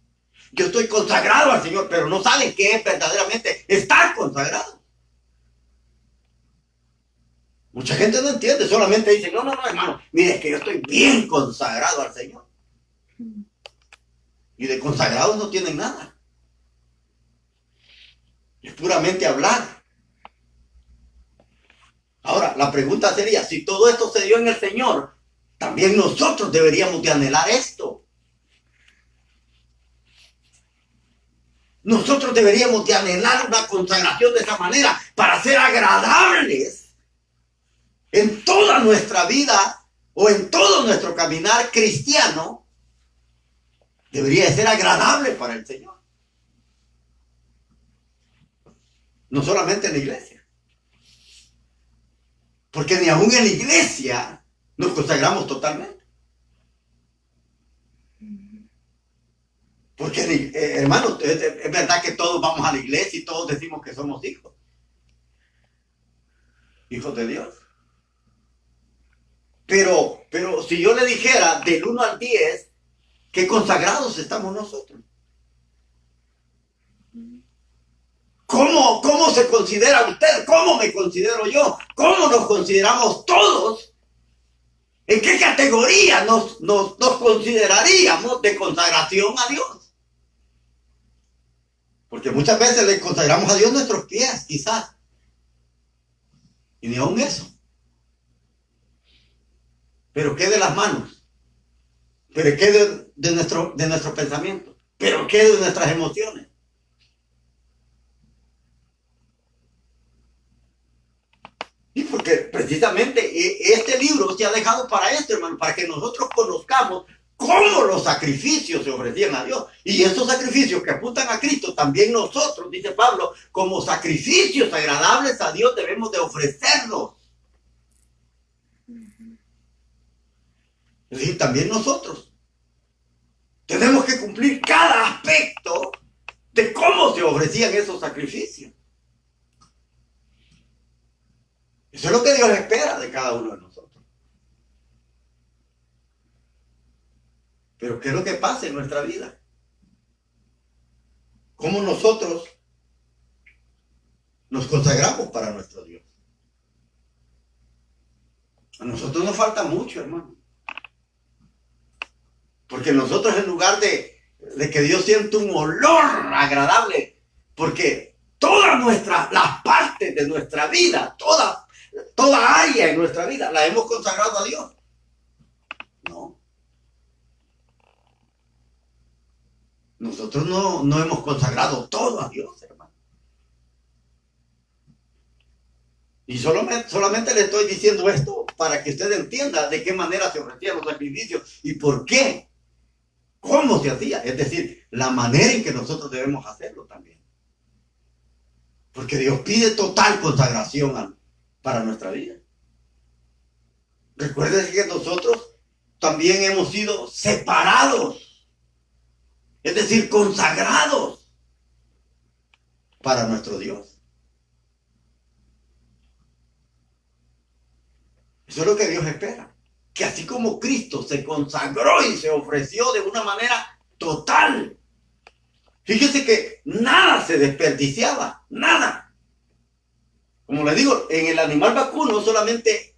Yo estoy consagrado al Señor, pero no saben qué es verdaderamente estar consagrado. Mucha gente no entiende, solamente dice, no, hermano, mire, es que yo estoy bien consagrado al Señor. Y de consagrados no tienen nada. Es puramente hablar. Ahora, la pregunta sería, si todo esto se dio en el Señor, también nosotros deberíamos de anhelar esto. Nosotros deberíamos de anhelar una consagración de esa manera para ser agradables en toda nuestra vida o en todo nuestro caminar cristiano. Debería de ser agradable para el Señor. No solamente en la iglesia. Porque ni aún en la iglesia nos consagramos totalmente. Porque, hermanos, es verdad que todos vamos a la iglesia y todos decimos que somos hijos. Hijos de Dios. Pero si yo le dijera del 1 al 10, ¿qué consagrados estamos nosotros? ¿Cómo se considera usted? ¿Cómo me considero yo? ¿Cómo nos consideramos todos? ¿En qué categoría nos consideraríamos de consagración a Dios? Porque muchas veces le consagramos a Dios nuestros pies, quizás. Y ni aún eso. Pero ¿qué de las manos? ¿Pero qué de nuestro pensamiento? ¿Pero qué de nuestras emociones? Y porque precisamente este libro se ha dejado para esto, hermano, para que nosotros conozcamos cómo los sacrificios se ofrecían a Dios. Y esos sacrificios que apuntan a Cristo, también nosotros, dice Pablo, como sacrificios agradables a Dios debemos de ofrecerlos. Es decir, también nosotros tenemos que cumplir cada aspecto de cómo se ofrecían esos sacrificios. Eso es lo que Dios espera de cada uno de nosotros. Pero ¿qué es lo que pasa en nuestra vida? ¿Cómo nosotros nos consagramos para nuestro Dios? A nosotros nos falta mucho, hermano. Porque nosotros, en lugar de que Dios sienta un olor agradable, porque todas las partes de nuestra vida, toda área en nuestra vida, la hemos consagrado a Dios. No. Nosotros no hemos consagrado todo a Dios, hermano. Y solamente le estoy diciendo esto para que usted entienda de qué manera se ofrecían los sacrificios y por qué. ¿Cómo se hacía? Es decir, la manera en que nosotros debemos hacerlo también. Porque Dios pide total consagración para nuestra vida. Recuerden que nosotros también hemos sido separados, es decir, consagrados para nuestro Dios. Eso es lo que Dios espera. Que así como Cristo se consagró y se ofreció de una manera total. Fíjese que nada se desperdiciaba, nada. Como le digo, en el animal vacuno solamente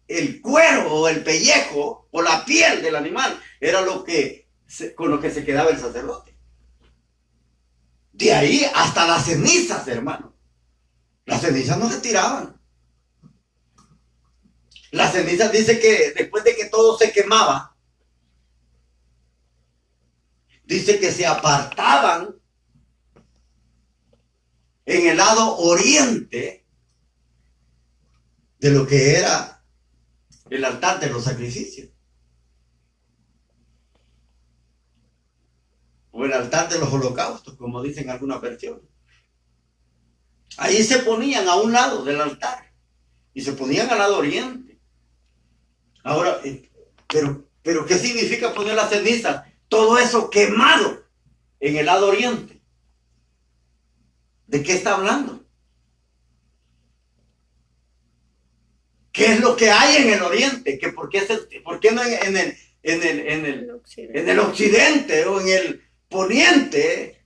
el cuero o el pellejo o la piel del animal era con lo que se quedaba el sacerdote. De ahí hasta las cenizas, hermano. Las cenizas no se tiraban. Las cenizas dice que después de que todo se quemaba, dice que se apartaban en el lado oriente de lo que era el altar de los sacrificios. O el altar de los holocaustos, como dicen algunas versiones. Ahí se ponían a un lado del altar y se ponían al lado oriente. Ahora, pero ¿qué significa poner las cenizas? Todo eso quemado en el lado oriente. ¿De qué está hablando? ¿Qué es lo que hay en el oriente? ¿Por qué no en el occidente o en el poniente?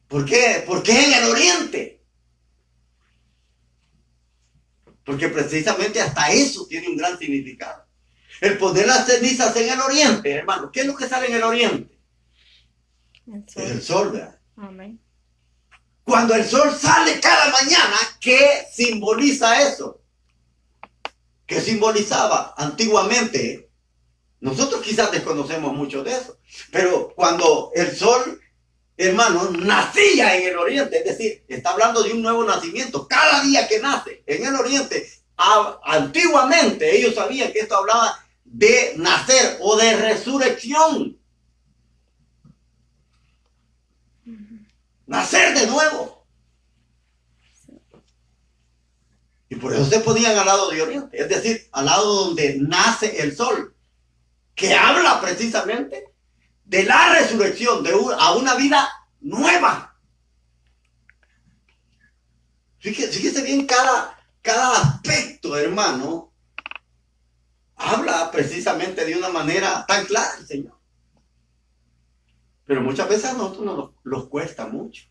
¿Por qué en el oriente? Porque precisamente hasta eso tiene un gran significado. El poner las cenizas en el oriente, hermano. ¿Qué es lo que sale en el oriente? Es el sol, ¿verdad? Amén. Cuando el sol sale cada mañana, ¿qué simboliza eso? ¿Qué simbolizaba antiguamente? Nosotros quizás desconocemos mucho de eso. Pero cuando el sol, hermano, nacía en el oriente, es decir, está hablando de un nuevo nacimiento. Cada día que nace en el oriente, antiguamente ellos sabían que esto hablaba de nacer o de resurrección. Nacer de nuevo. Y por eso se ponían al lado de oriente, es decir, al lado donde nace el sol, que habla precisamente de la resurrección, a una vida nueva. Fíjese bien, cada aspecto, hermano, habla precisamente de una manera tan clara el Señor. Pero muchas veces a nosotros nos cuesta mucho.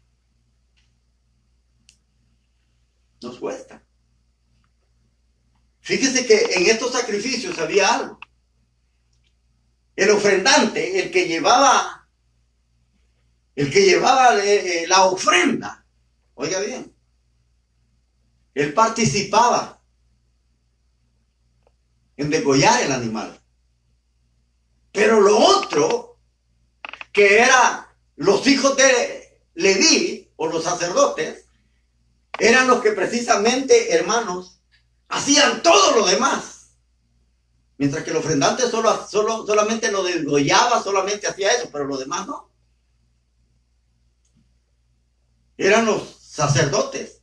Nos cuesta. Fíjese que en estos sacrificios había algo. El ofrendante, el que llevaba la ofrenda, oiga bien, él participaba en degollar el animal. Pero lo otro, que era los hijos de Leví o los sacerdotes, eran los que precisamente, hermanos, hacían todo lo demás. Mientras que el ofrendante solamente lo degollaba, solamente hacía eso, pero lo demás no. Eran los sacerdotes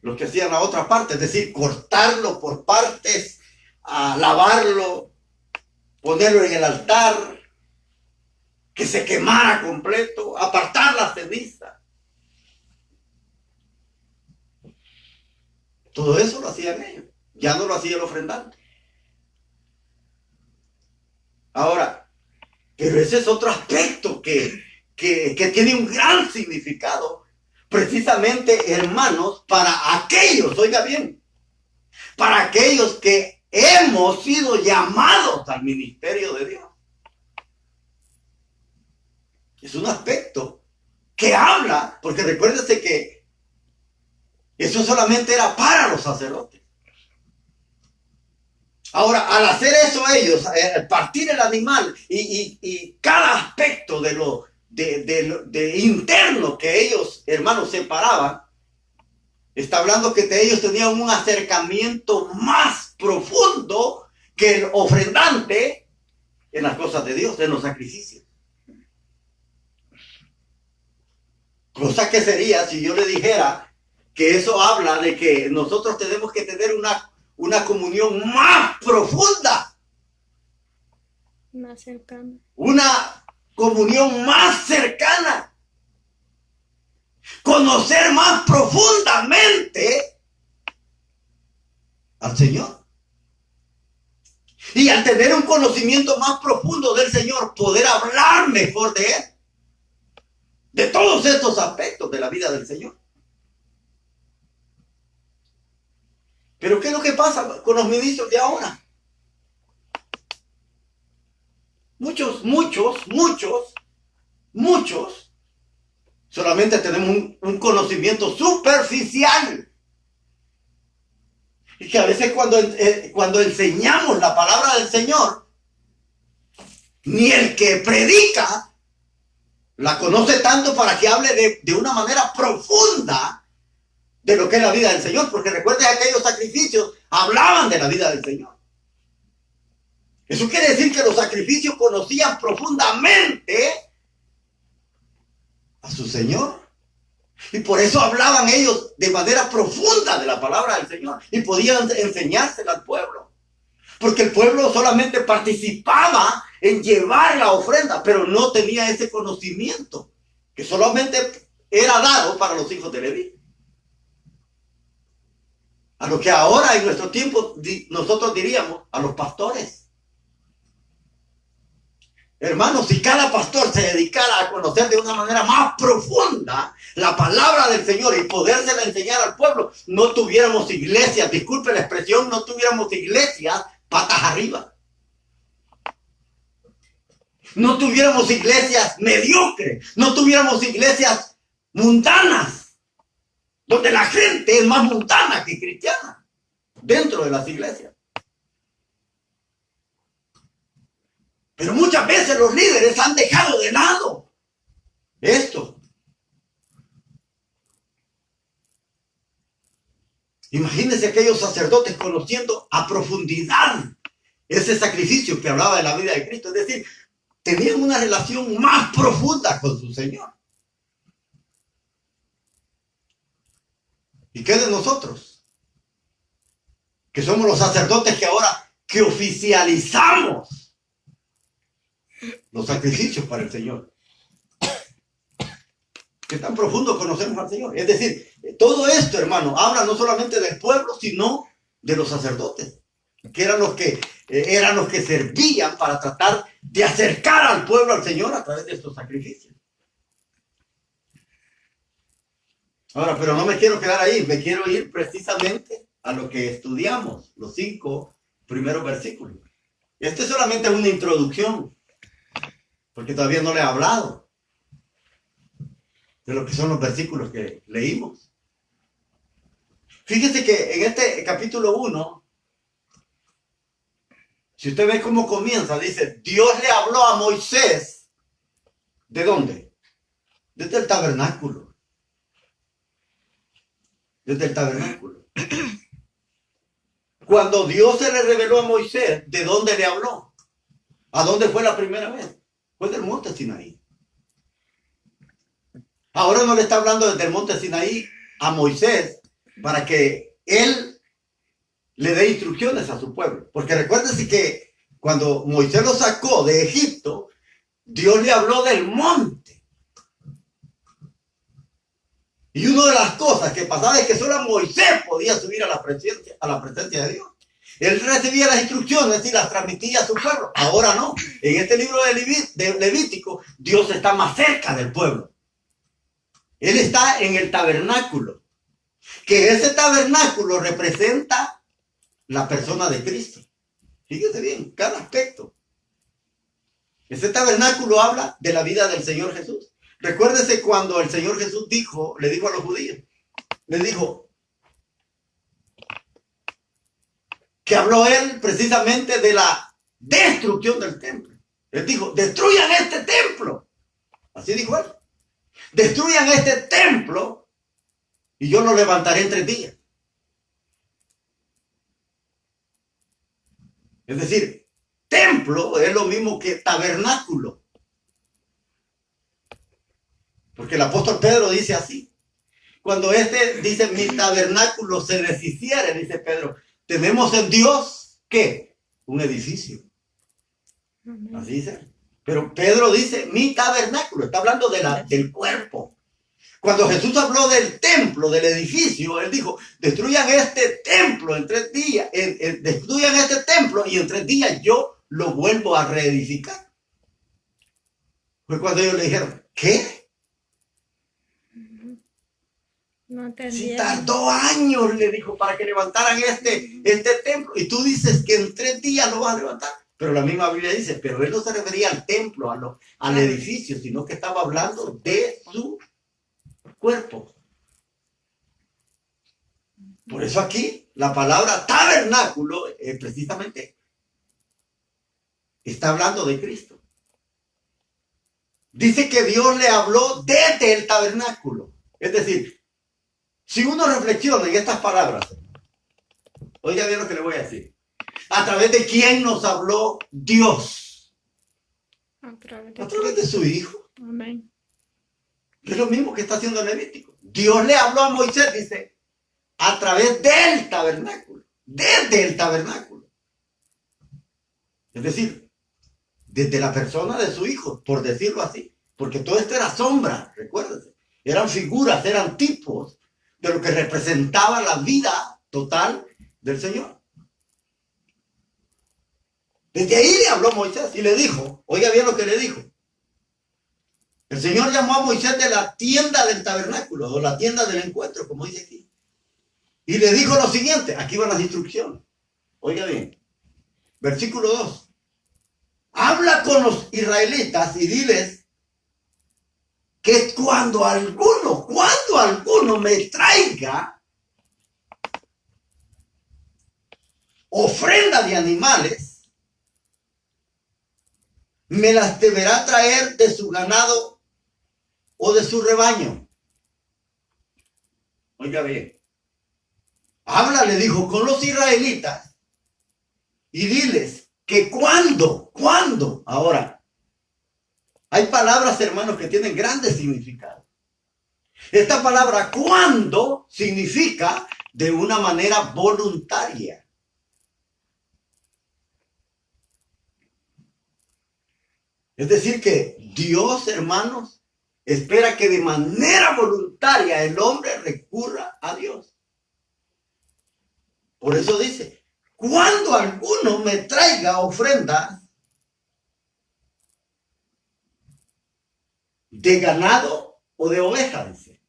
los que hacían la otra parte, es decir, cortarlo por partes, lavarlo, ponerlo en el altar, que se quemara completo, apartar la ceniza. Todo eso lo hacían ellos, ya no lo hacía el ofrendante. Ahora, pero ese es otro aspecto que tiene un gran significado, precisamente, hermanos, para aquellos, oiga bien, para aquellos que hemos sido llamados al ministerio de Dios. Es un aspecto que habla, porque recuérdese que eso solamente era para los sacerdotes. Ahora, al hacer eso ellos, partir el animal y cada aspecto de interno que ellos, hermanos, separaban, está hablando que ellos tenían un acercamiento más profundo que el ofrendante en las cosas de Dios, en los sacrificios. Cosa que sería si yo le dijera que eso habla de que nosotros tenemos que tener una comunión más profunda. Más cercana. Una comunión más cercana. Conocer más profundamente al Señor. Y al tener un conocimiento más profundo del Señor, poder hablar mejor de Él. De todos estos aspectos de la vida del Señor. Pero ¿qué es lo que pasa con los ministros de ahora? Muchos solamente tenemos un conocimiento superficial. Y que a veces cuando enseñamos la palabra del Señor, ni el que predica la conoce tanto para que hable de una manera profunda de lo que es la vida del Señor, porque recuerden que aquellos sacrificios hablaban de la vida del Señor. Eso quiere decir que los sacrificios conocían profundamente a su Señor. Y por eso hablaban ellos de manera profunda de la palabra del Señor. Y podían enseñársela al pueblo. Porque el pueblo solamente participaba en llevar la ofrenda, pero no tenía ese conocimiento que solamente era dado para los hijos de Leví. A lo que ahora en nuestro tiempo nosotros diríamos a los pastores. Hermanos, si cada pastor se dedicara a conocer de una manera más profunda la palabra del Señor y podérsela enseñar al pueblo, no tuviéramos iglesias, disculpe la expresión, no tuviéramos iglesias patas arriba. No tuviéramos iglesias mediocres, no tuviéramos iglesias mundanas, donde la gente es más mundana que cristiana, dentro de las iglesias. Pero muchas veces los líderes han dejado de lado esto. Imagínense aquellos sacerdotes conociendo a profundidad ese sacrificio que hablaba de la vida de Cristo. Es decir, tenían una relación más profunda con su Señor. ¿Y qué de nosotros? Que somos los sacerdotes que oficializamos los sacrificios para el Señor. ¿Qué tan profundo conocemos al Señor? Es decir, todo esto, hermano, habla no solamente del pueblo, sino de los sacerdotes, que eran los que servían para tratar de acercar al pueblo al Señor a través de estos sacrificios. Ahora, pero no me quiero quedar ahí, me quiero ir precisamente a lo que estudiamos, los 5 primeros versículos. Este solamente es una introducción, porque todavía no le he hablado de lo que son los versículos que leímos. Fíjese que en este capítulo 1, si usted ve cómo comienza, dice, Dios le habló a Moisés. ¿De dónde? Desde el tabernáculo. Desde el tabernáculo. Cuando Dios se le reveló a Moisés, ¿de dónde le habló? ¿A dónde fue la primera vez? Fue del monte Sinaí. Ahora no le está hablando desde el monte Sinaí a Moisés para que él le dé instrucciones a su pueblo. Porque recuérdense que cuando Moisés lo sacó de Egipto, Dios le habló del monte. Y una de las cosas que pasaba es que solo Moisés podía subir a la presencia de Dios. Él recibía las instrucciones y las transmitía a su pueblo. Ahora no. En este libro de Levítico, Dios está más cerca del pueblo. Él está en el tabernáculo. Que ese tabernáculo representa la persona de Cristo. Fíjese bien, cada aspecto. Ese tabernáculo habla de la vida del Señor Jesús. Recuérdese cuando el Señor Jesús le dijo a los judíos, le dijo que habló él precisamente de la destrucción del templo. Él dijo, destruyan este templo. Así dijo él. Destruyan este templo y yo lo levantaré en 3 días. Es decir, templo es lo mismo que tabernáculo. Porque el apóstol Pedro dice así. Cuando dice, mi tabernáculo se deshiciere, dice Pedro, tenemos en Dios, ¿qué? Un edificio. Así dice. Pero Pedro dice, mi tabernáculo, está hablando del cuerpo. Cuando Jesús habló del templo, del edificio, él dijo, destruyan este templo en 3 días, destruyan este templo y en 3 días yo lo vuelvo a reedificar. Fue cuando ellos le dijeron, ¿qué? No Si tardó años, le dijo, para que levantaran este templo. Y tú dices que en 3 días lo vas a levantar. Pero la misma Biblia dice, pero él no se refería al templo, al edificio, sino que estaba hablando de su cuerpo. Por eso aquí la palabra tabernáculo precisamente está hablando de Cristo. Dice que Dios le habló desde el tabernáculo. Es decir, si uno reflexiona en estas palabras, oiga bien lo que le voy a decir. ¿A través de quién nos habló Dios? A través de su Hijo. Amén. Es lo mismo que está haciendo el Levítico. Dios le habló a Moisés, dice, a través del tabernáculo. Desde el tabernáculo. Es decir, desde la persona de su Hijo, por decirlo así. Porque todo esto era sombra, recuérdense. Eran figuras, eran tipos de lo que representaba la vida total del Señor. Desde ahí le habló Moisés y le dijo, oiga bien lo que le dijo. El Señor llamó a Moisés de la tienda del tabernáculo, o la tienda del encuentro, como dice aquí. Y le dijo lo siguiente, aquí van las instrucciones. Oiga bien, versículo 2. Habla con los israelitas y diles que cuando alguno me traiga ofrenda de animales, me las deberá traer de su ganado o de su rebaño. Oiga bien. Habla, le dijo, con los israelitas y diles que cuando, ahora, hay palabras, hermanos, que tienen grandes significados. Esta palabra cuando significa de una manera voluntaria. Es decir que Dios, hermanos, espera que de manera voluntaria el hombre recurra a Dios. Por eso dice, cuando alguno me traiga ofrenda de ganado o de oveja, dice.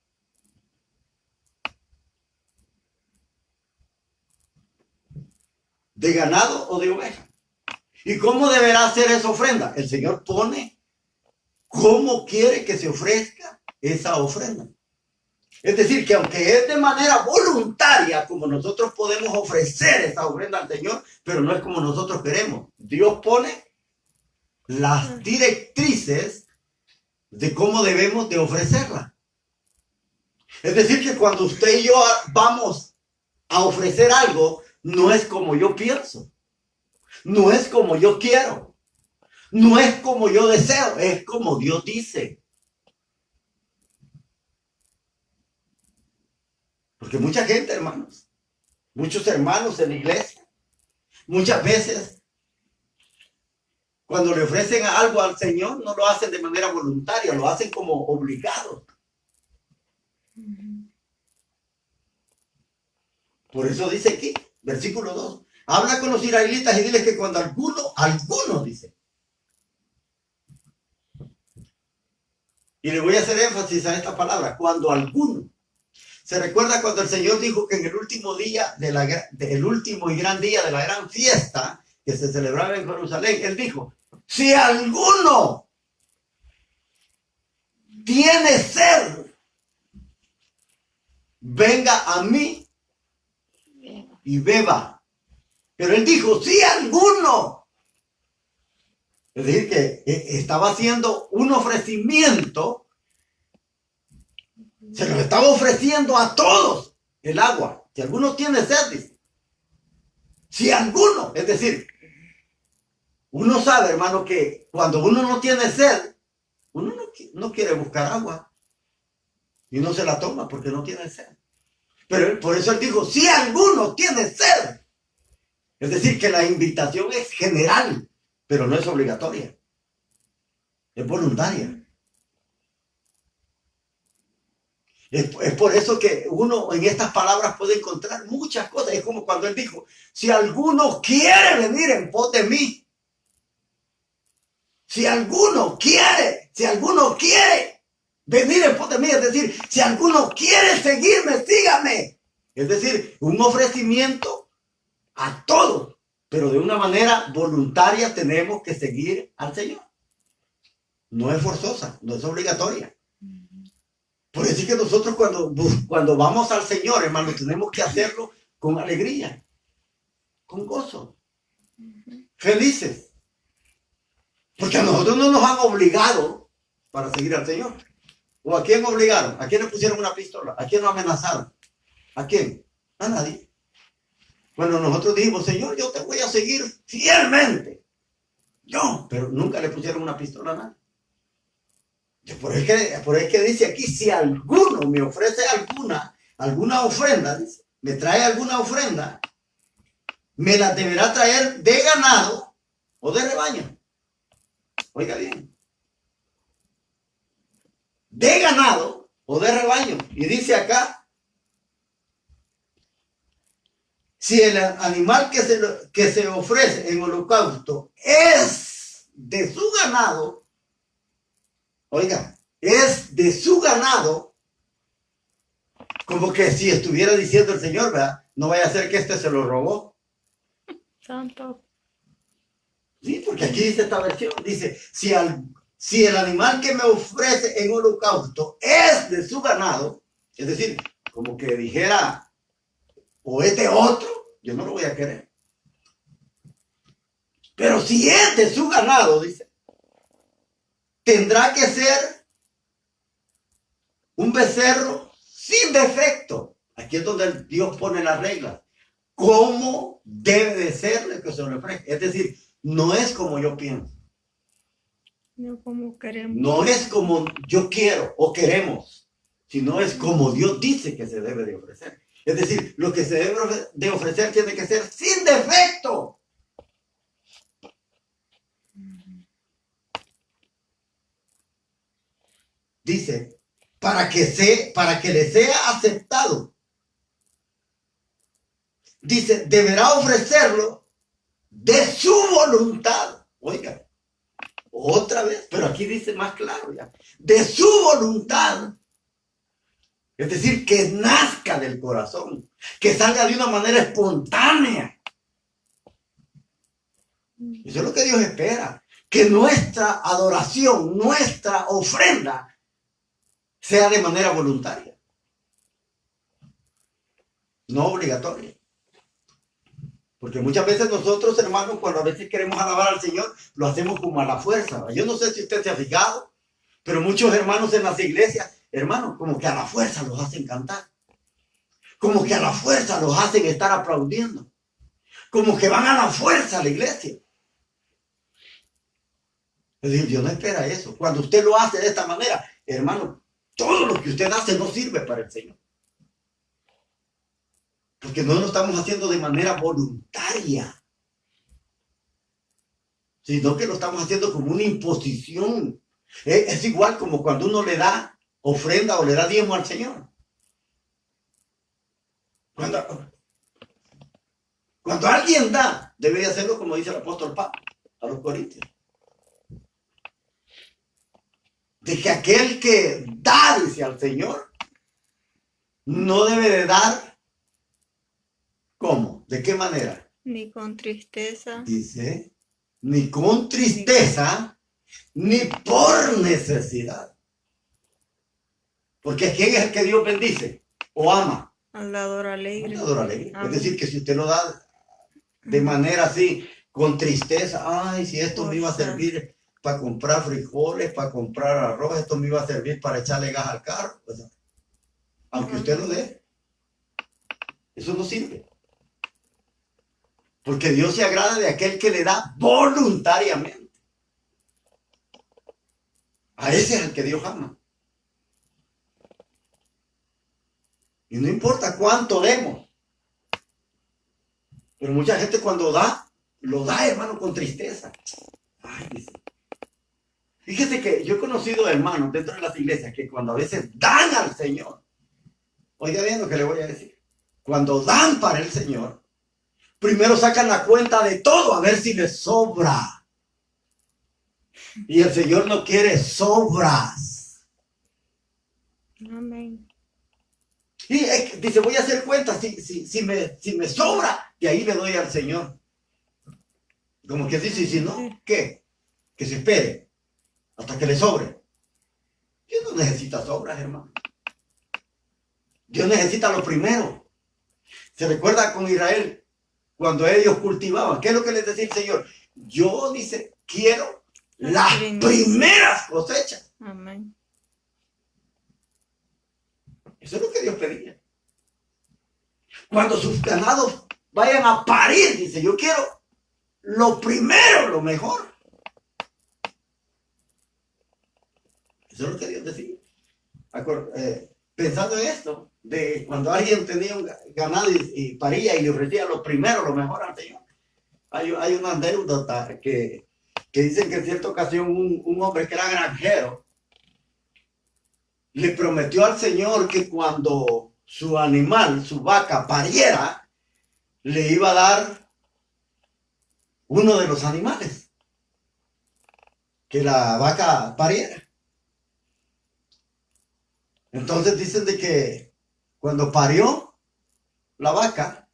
¿De ganado o de oveja? ¿Y cómo deberá ser esa ofrenda? El Señor pone cómo quiere que se ofrezca esa ofrenda. Es decir, que aunque es de manera voluntaria, como nosotros podemos ofrecer esa ofrenda al Señor, pero no es como nosotros queremos. Dios pone las directrices de cómo debemos de ofrecerla. Es decir, que cuando usted y yo vamos a ofrecer algo, no es como yo pienso, no es como yo quiero, no es como yo deseo, es como Dios dice. Porque mucha gente, hermanos, muchos hermanos en la iglesia, muchas veces, cuando le ofrecen algo al Señor, no lo hacen de manera voluntaria, lo hacen como obligados. Por eso dice aquí, versículo 2, habla con los israelitas y diles que cuando alguno dice, y le voy a hacer énfasis a esta palabra, cuando alguno. Se recuerda cuando el Señor dijo que en el último día, el último y gran día de la gran fiesta que se celebraba en Jerusalén, Él dijo, si alguno tiene sed, venga a mí y beba. Pero Él dijo, si alguno. Es decir, que estaba haciendo un ofrecimiento. Se lo estaba ofreciendo a todos el agua. Si alguno tiene sed, dice. Si alguno, es decir, uno sabe, hermano, que cuando uno no tiene sed, uno no quiere buscar agua. Y no se la toma porque no tiene sed. Pero por eso Él dijo, si alguno tiene sed. Es decir, que la invitación es general, pero no es obligatoria. Es voluntaria. Es por eso que uno en estas palabras puede encontrar muchas cosas. Es como cuando Él dijo, si alguno quiere venir en pos de mí, si alguno quiere venir en pos de mí, es decir, si alguno quiere seguirme, sígame. Es decir, un ofrecimiento a todos, pero de una manera voluntaria tenemos que seguir al Señor. No es forzosa, no es obligatoria. Por eso es que nosotros cuando vamos al Señor, hermano, tenemos que hacerlo con alegría, con gozo, felices. Porque a nosotros no nos han obligado para seguir al Señor. ¿O a quién obligaron? ¿A quién le pusieron una pistola? ¿A quién lo amenazaron? ¿A quién? A nadie. Bueno, nosotros dijimos, Señor, yo te voy a seguir fielmente. Pero nunca le pusieron una pistola a nadie. Por eso que dice aquí, si alguno me ofrece alguna ofrenda, dice, me trae alguna ofrenda, me la deberá traer de ganado o de rebaño. Oiga bien. De ganado o de rebaño. Y dice acá, si el animal que se ofrece en holocausto es de su ganado, oiga, es de su ganado, como que si estuviera diciendo el Señor, ¿verdad? No vaya a ser que se lo robó. Santo. Sí, porque aquí dice esta versión, dice, si el animal que me ofrece en holocausto es de su ganado, es decir, como que dijera, o es de otro, yo no lo voy a querer. Pero si es de su ganado, dice, tendrá que ser un becerro sin defecto. Aquí es donde Dios pone las reglas. ¿Cómo debe de ser el que se le ofrece? Es decir, no es como yo pienso. No como queremos. No es como yo quiero o queremos, sino es como Dios dice que se debe de ofrecer. Es decir, lo que se debe de ofrecer tiene que ser sin defecto. Dice, para que le sea aceptado. Dice, deberá ofrecerlo de su voluntad. Oiga, otra vez, pero aquí dice más claro ya. De su voluntad. Es decir, que nazca del corazón, que salga de una manera espontánea. Eso es lo que Dios espera. Que nuestra adoración, nuestra ofrenda, sea de manera voluntaria. No obligatoria. Porque muchas veces nosotros, hermanos, cuando a veces queremos alabar al Señor, lo hacemos como a la fuerza. Yo no sé si usted se ha fijado, pero muchos hermanos en las iglesias, hermanos, como que a la fuerza los hacen cantar. Como que a la fuerza los hacen estar aplaudiendo. Como que van a la fuerza a la iglesia. Es decir, Dios no espera eso. Cuando usted lo hace de esta manera, hermano, todo lo que usted hace no sirve para el Señor. Porque no lo estamos haciendo de manera voluntaria, sino que lo estamos haciendo como una imposición. Es igual como cuando uno le da ofrenda o le da diezmo al Señor. Cuando alguien da, debe de hacerlo como dice el apóstol Pablo a los Corintios. De que aquel que da, dice al Señor, no debe de dar. ¿Cómo? ¿De qué manera? Ni con tristeza. Dice, ni con tristeza, ni por necesidad. Porque ¿quién es el que Dios bendice o ama? Al dador alegre. Al dador alegre. Amén. Es decir, que si usted lo da de manera así, con tristeza, ay, si esto me iba a servir para comprar frijoles, para comprar arroz, esto me iba a servir para echarle gas al carro. Pues, aunque usted lo dé, eso no sirve. Porque Dios se agrada de aquel que le da voluntariamente. A ese es el que Dios ama. Y no importa cuánto demos. Pero mucha gente cuando da, lo da, hermano, con tristeza. Ay, dice. Fíjese que yo he conocido hermanos dentro de las iglesias que cuando a veces dan al Señor, oiga bien lo que le voy a decir, cuando dan para el Señor, primero sacan la cuenta de todo a ver si les sobra. Y el Señor no quiere sobras. Amén. Y dice, voy a hacer cuenta, si me sobra, y ahí le doy al Señor. Como que dice, si no, ¿qué? Que se espere hasta que le sobre. Dios no necesita sobras, hermano. Dios necesita lo primero. Se recuerda con Israel, cuando ellos cultivaban, ¿qué es lo que les decía el Señor? Yo, dice, quiero las primeras cosechas. Amén. Eso es lo que Dios pedía. Cuando sus ganados vayan a parir, dice, yo quiero lo primero, lo mejor. Eso es lo que Dios decía. Pensando en esto, de cuando alguien tenía un ganado y paría y le ofrecía lo primero, lo mejor al Señor. Hay una anécdota que dicen que en cierta ocasión un hombre que era granjero le prometió al Señor que cuando su animal, su vaca, pariera, le iba a dar uno de los animales. Que la vaca pariera. Entonces dicen de que cuando parió la vaca,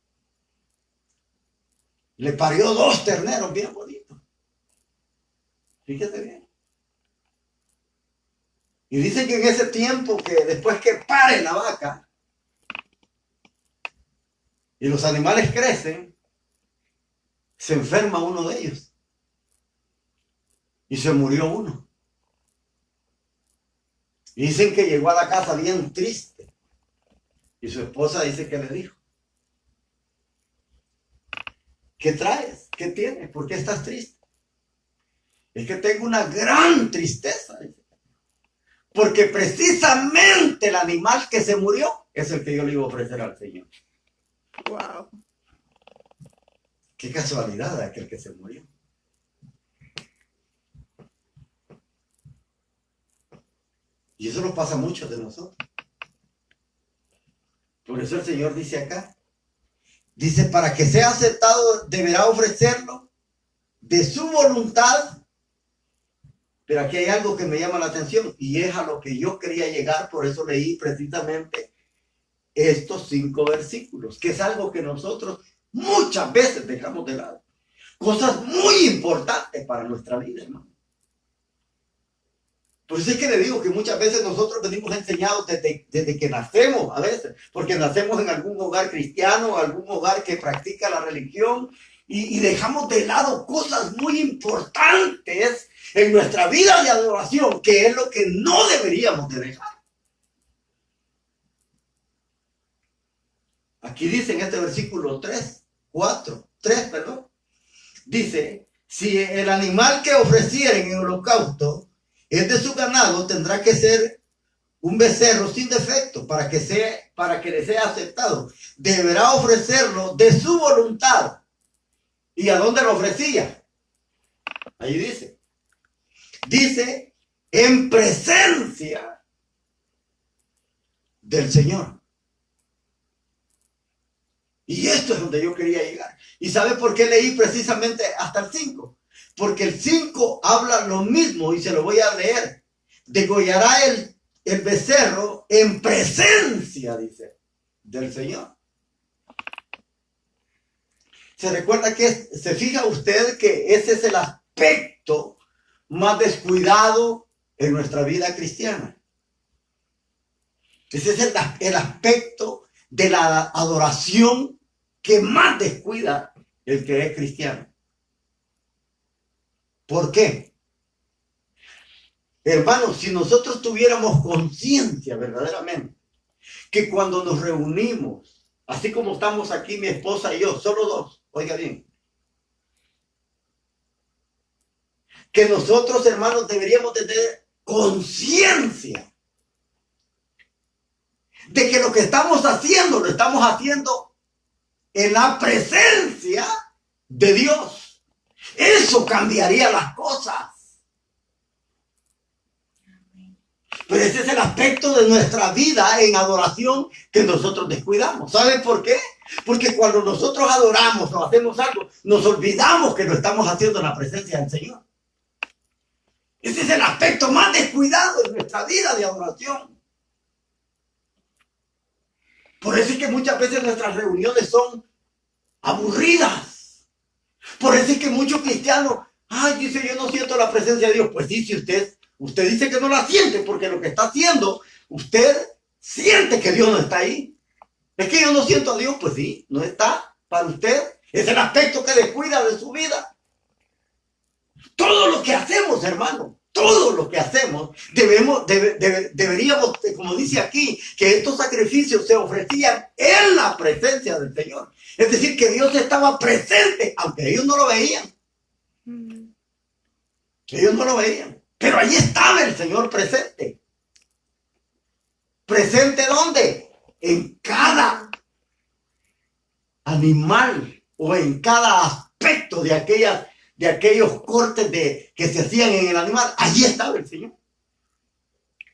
le parió 2 terneros bien bonitos. Fíjate bien. Y dicen que en ese tiempo, que después que pare la vaca y los animales crecen, se enferma uno de ellos. Y se murió uno. Y dicen que llegó a la casa bien triste. Y su esposa dice que le dijo, ¿qué traes? ¿Qué tienes? ¿Por qué estás triste? Es que tengo una gran tristeza. Porque precisamente el animal que se murió es el que yo le iba a ofrecer al Señor. Wow. Qué casualidad de aquel que se murió. Y eso nos pasa a muchos de nosotros. Por eso el Señor dice acá, dice, para que sea aceptado deberá ofrecerlo de su voluntad. Pero aquí hay algo que me llama la atención y es a lo que yo quería llegar, por eso leí precisamente estos 5 versículos, que es algo que nosotros muchas veces dejamos de lado. Cosas muy importantes para nuestra vida, hermano. Por eso es que le digo que muchas veces nosotros venimos enseñados desde que nacemos, a veces, porque nacemos en algún hogar cristiano, algún hogar que practica la religión, y dejamos de lado cosas muy importantes en nuestra vida de adoración, que es lo que no deberíamos de dejar. Aquí dice en este versículo 3, perdón, dice, si el animal que ofrecieren en holocausto es de su ganado, tendrá que ser un becerro sin defecto para que le sea aceptado. Deberá ofrecerlo de su voluntad. ¿Y a dónde lo ofrecía? Ahí dice. Dice, en presencia del Señor. Y esto es donde yo quería llegar. ¿Y sabe por qué leí precisamente hasta el 5? Porque el 5 habla lo mismo y se lo voy a leer. Degollará el becerro en presencia, dice, del Señor. Se recuerda que se fija usted que ese es el aspecto más descuidado en nuestra vida cristiana. Ese es el aspecto de la adoración que más descuida el que es cristiano. ¿Por qué? Hermanos, si nosotros tuviéramos conciencia verdaderamente que cuando nos reunimos, así como estamos aquí mi esposa y yo, solo dos, oiga bien, que nosotros, hermanos, deberíamos tener conciencia de que lo que estamos haciendo, lo estamos haciendo en la presencia de Dios. Eso cambiaría las cosas. Pero ese es el aspecto de nuestra vida en adoración que nosotros descuidamos. ¿Saben por qué? Porque cuando nosotros adoramos o hacemos algo, nos olvidamos que lo estamos haciendo en la presencia del Señor. Ese es el aspecto más descuidado de nuestra vida de adoración. Por eso es que muchas veces nuestras reuniones son aburridas. Por eso es que muchos cristianos, dice, yo no siento la presencia de Dios. Pues sí, si usted dice que no la siente, porque lo que está haciendo, usted siente que Dios no está ahí. Es que yo no siento a Dios, pues sí, no está para usted. Es el aspecto que descuida de su vida. Todo lo que hacemos, hermano, todo lo que hacemos, deberíamos, como dice aquí, que estos sacrificios se ofrecían en la presencia del Señor. Es decir, que Dios estaba presente, aunque ellos no lo veían. Ellos no lo veían. Pero allí estaba el Señor presente. ¿Presente dónde? En cada animal o en cada aspecto de aquellos cortes que se hacían en el animal. Allí estaba el Señor.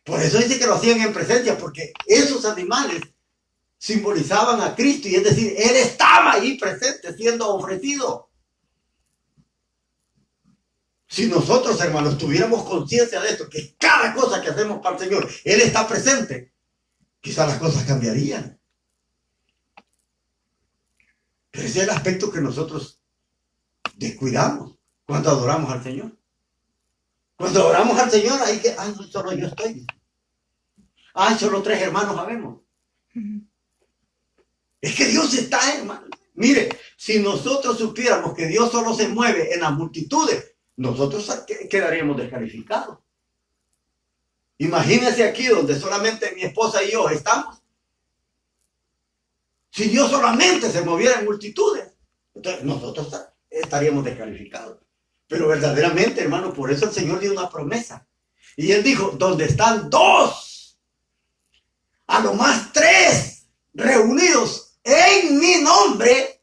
Por eso dice que lo hacían en presencia, porque esos animales simbolizaban a Cristo, y es decir, Él estaba ahí presente, siendo ofrecido. Si nosotros, hermanos, tuviéramos conciencia de esto, que cada cosa que hacemos para el Señor, Él está presente, quizás las cosas cambiarían. Pero ese es el aspecto que nosotros descuidamos cuando adoramos al Señor. Cuando adoramos al Señor, hay que, no, solo yo estoy. Solo 3 hermanos habemos. Es que Dios está, hermano. Mire, si nosotros supiéramos que Dios solo se mueve en las multitudes, nosotros quedaríamos descalificados. Imagínense aquí donde solamente mi esposa y yo estamos. Si Dios solamente se moviera en multitudes, entonces nosotros estaríamos descalificados. Pero verdaderamente, hermano, por eso el Señor dio una promesa. Y Él dijo, donde están 2, a lo más 3 reunidos en mi nombre,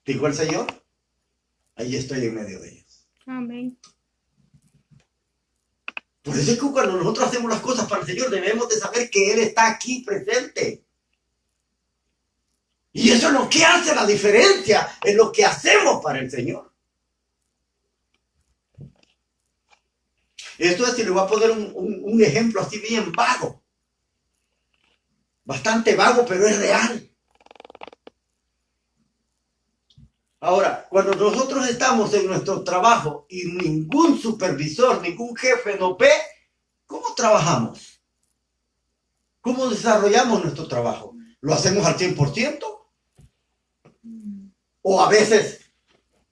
dijo el Señor, ahí estoy en medio de ellos. Amén. Por eso es que cuando nosotros hacemos las cosas para el Señor, debemos de saber que Él está aquí presente. Y eso es lo que hace la diferencia en lo que hacemos para el Señor. Esto es, si le voy a poner un ejemplo así bien vago. Bastante vago, pero es real. Ahora, cuando nosotros estamos en nuestro trabajo y ningún supervisor, ningún jefe nos ve, ¿cómo trabajamos? ¿Cómo desarrollamos nuestro trabajo? ¿Lo hacemos al 100%? ¿O a veces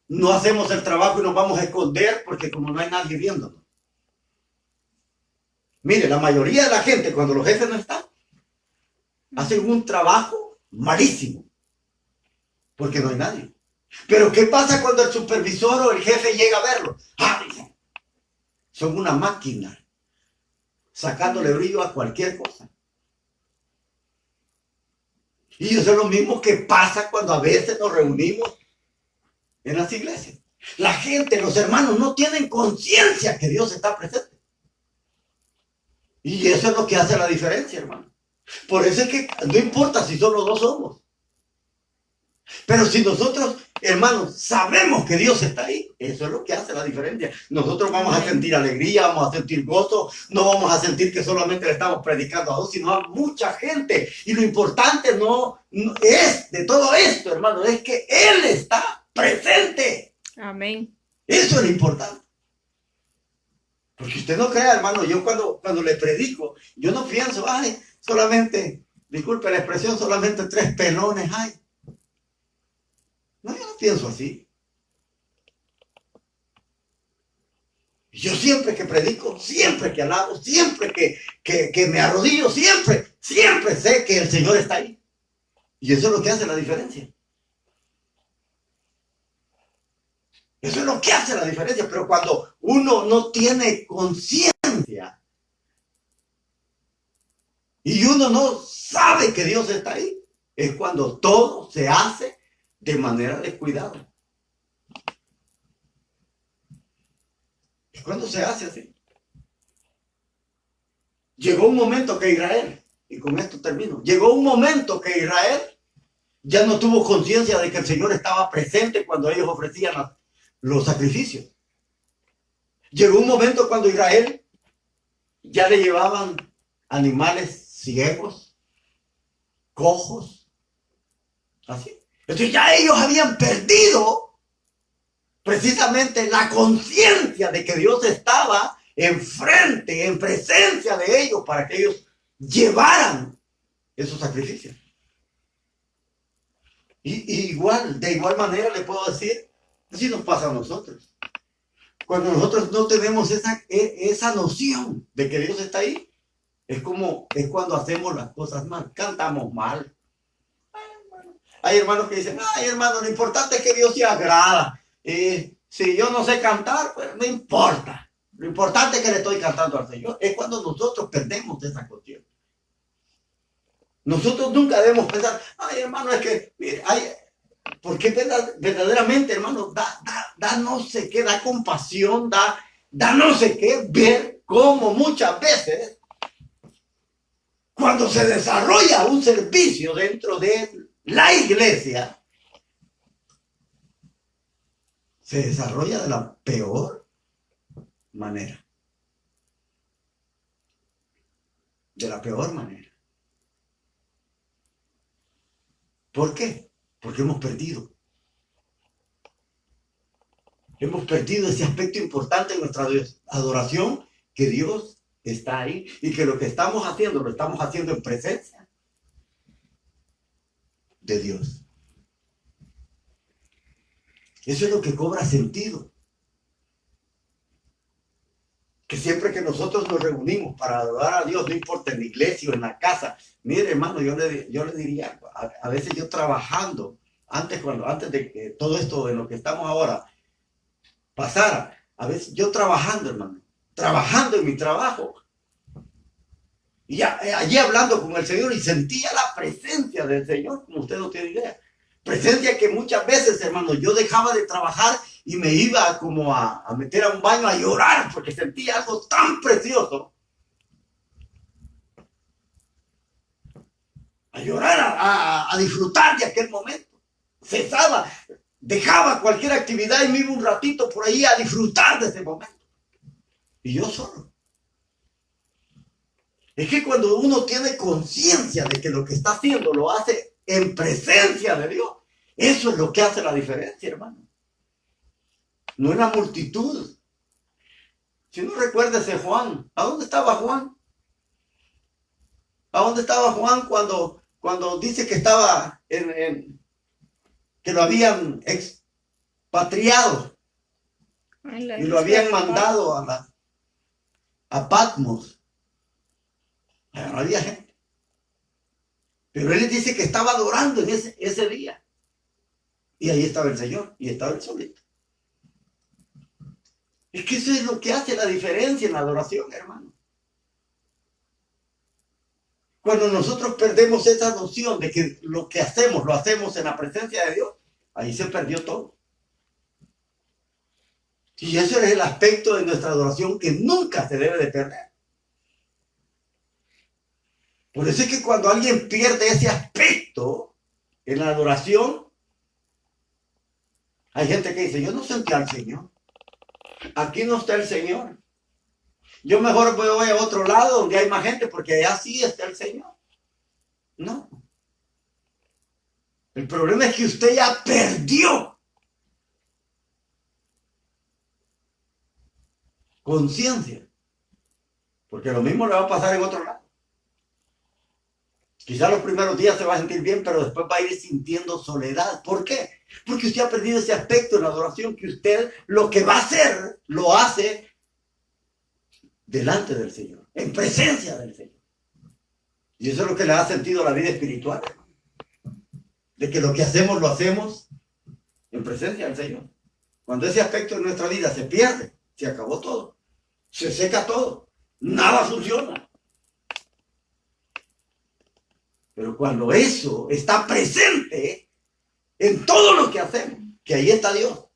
no hacemos el trabajo y nos vamos a esconder porque como no hay nadie viéndonos? Mire, la mayoría de la gente, cuando los jefes no están, hacen un trabajo malísimo porque no hay nadie. Pero ¿qué pasa cuando el supervisor o el jefe llega a verlo? ¡Ah! Dicen, son una máquina sacándole brillo a cualquier cosa. Y eso es lo mismo que pasa cuando a veces nos reunimos en las iglesias. La gente, los hermanos, no tienen conciencia que Dios está presente. Y eso es lo que hace la diferencia, hermano. Por eso es que no importa si solo dos somos. Pero si nosotros, hermanos, sabemos que Dios está ahí, eso es lo que hace la diferencia. Nosotros vamos a sentir alegría, vamos a sentir gozo, no vamos a sentir que solamente le estamos predicando a Dios, sino a mucha gente. Y lo importante no es de todo esto, hermano, es que Él está presente. Amén. Eso es lo importante. Porque usted no crea, hermano, yo cuando le predico, yo no pienso, ay, solamente, disculpe la expresión, solamente 3 pelones hay. No, yo no pienso así. Yo siempre que predico, siempre que alabo, siempre que me arrodillo, siempre sé que el Señor está ahí. Y eso es lo que hace la diferencia. Eso es lo que hace la diferencia. Pero cuando uno no tiene conciencia y uno no sabe que Dios está ahí, es cuando todo se hace de manera descuidada. Es cuando se hace así. Llegó un momento que Israel, y con esto termino, llegó un momento que Israel ya no tuvo conciencia de que el Señor estaba presente cuando ellos ofrecían los sacrificios. Llegó un momento cuando Israel ya le llevaban animales ciegos, cojos, así. Entonces ya ellos habían perdido precisamente la conciencia de que Dios estaba enfrente, en presencia de ellos, para que ellos llevaran esos sacrificios. Y de igual manera le puedo decir, así nos pasa a nosotros. Cuando nosotros no tenemos esa noción de que Dios está ahí, es cuando hacemos las cosas mal, cantamos mal. Hay hermanos que dicen, ay hermano, lo importante es que Dios se agrada. Si yo no sé cantar, pues no importa. Lo importante es que le estoy cantando al Señor. Es cuando nosotros perdemos esa cuestión. Nosotros nunca debemos pensar, ay hermano, es que, mire, porque verdaderamente, hermano, da no sé qué, da compasión, da no sé qué, ver cómo muchas veces, cuando se desarrolla un servicio dentro de la iglesia, se desarrolla de la peor manera. De la peor manera. ¿Por qué? Porque hemos perdido. Hemos perdido ese aspecto importante en nuestra adoración, que Dios está ahí y que lo que estamos haciendo, lo estamos haciendo en presencia de Dios. Eso es lo que cobra sentido. Que siempre que nosotros nos reunimos para adorar a Dios, no importa en la iglesia o en la casa, mire hermano, yo le diría, a veces yo trabajando, antes de que todo esto en lo que estamos ahora pasara, a veces yo trabajando, hermano, trabajando en mi trabajo, y allí hablando con el Señor, y sentía la presencia del Señor, como usted no tiene idea. Presencia que muchas veces, hermano, yo dejaba de trabajar y me iba como a meter a un baño a llorar porque sentía algo tan precioso. A llorar, a disfrutar de aquel momento. Cesaba, dejaba cualquier actividad y me iba un ratito por ahí a disfrutar de ese momento. Y yo solo. Es que cuando uno tiene conciencia de que lo que está haciendo lo hace en presencia de Dios, Eso es lo que hace la diferencia, hermano. No es la multitud. Si no recuérdese Juan, ¿a dónde estaba Juan? ¿A dónde estaba Juan cuando dice que estaba que lo habían expatriado y lo habían mandado a Patmos? No había gente. Pero él dice que estaba adorando en ese día. Y ahí estaba el Señor, y estaba el solito. Es que eso es lo que hace la diferencia en la adoración, hermano. Cuando nosotros perdemos esa noción de que lo que hacemos, lo hacemos en la presencia de Dios, ahí se perdió todo. Y ese es el aspecto de nuestra adoración que nunca se debe de perder. Por eso es que cuando alguien pierde ese aspecto en la adoración, hay gente que dice, yo no sentí al Señor. Aquí no está el Señor. Yo mejor voy a otro lado donde hay más gente porque allá sí está el Señor. No. El problema es que usted ya perdió conciencia. Porque lo mismo le va a pasar en otro lado. Quizás los primeros días se va a sentir bien, pero después va a ir sintiendo soledad. ¿Por qué? Porque usted ha perdido ese aspecto en la adoración, que usted lo que va a hacer, lo hace delante del Señor, en presencia del Señor. Y eso es lo que le da sentido a la vida espiritual. De que lo que hacemos, lo hacemos en presencia del Señor. Cuando ese aspecto de nuestra vida se pierde, se acabó todo. Se seca todo. Nada funciona. Pero cuando eso está presente en todo lo que hacemos, que ahí está Dios.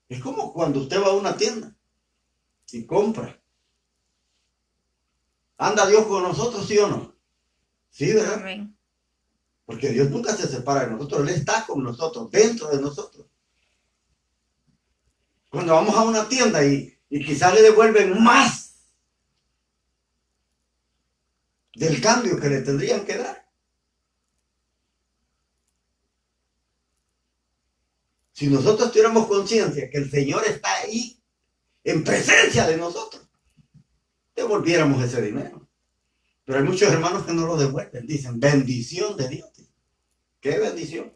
Es como cuando usted va a una tienda y compra. ¿Anda Dios con nosotros, sí o no? Sí, ¿verdad? Amén. Porque Dios nunca se separa de nosotros. Él está con nosotros, dentro de nosotros. Cuando vamos a una tienda y quizás le devuelven más del cambio que le tendrían que dar. Si nosotros tuviéramos conciencia que el Señor está ahí, en presencia de nosotros, devolviéramos ese dinero. Pero hay muchos hermanos que no lo devuelven. Dicen, bendición de Dios. ¿Qué bendición?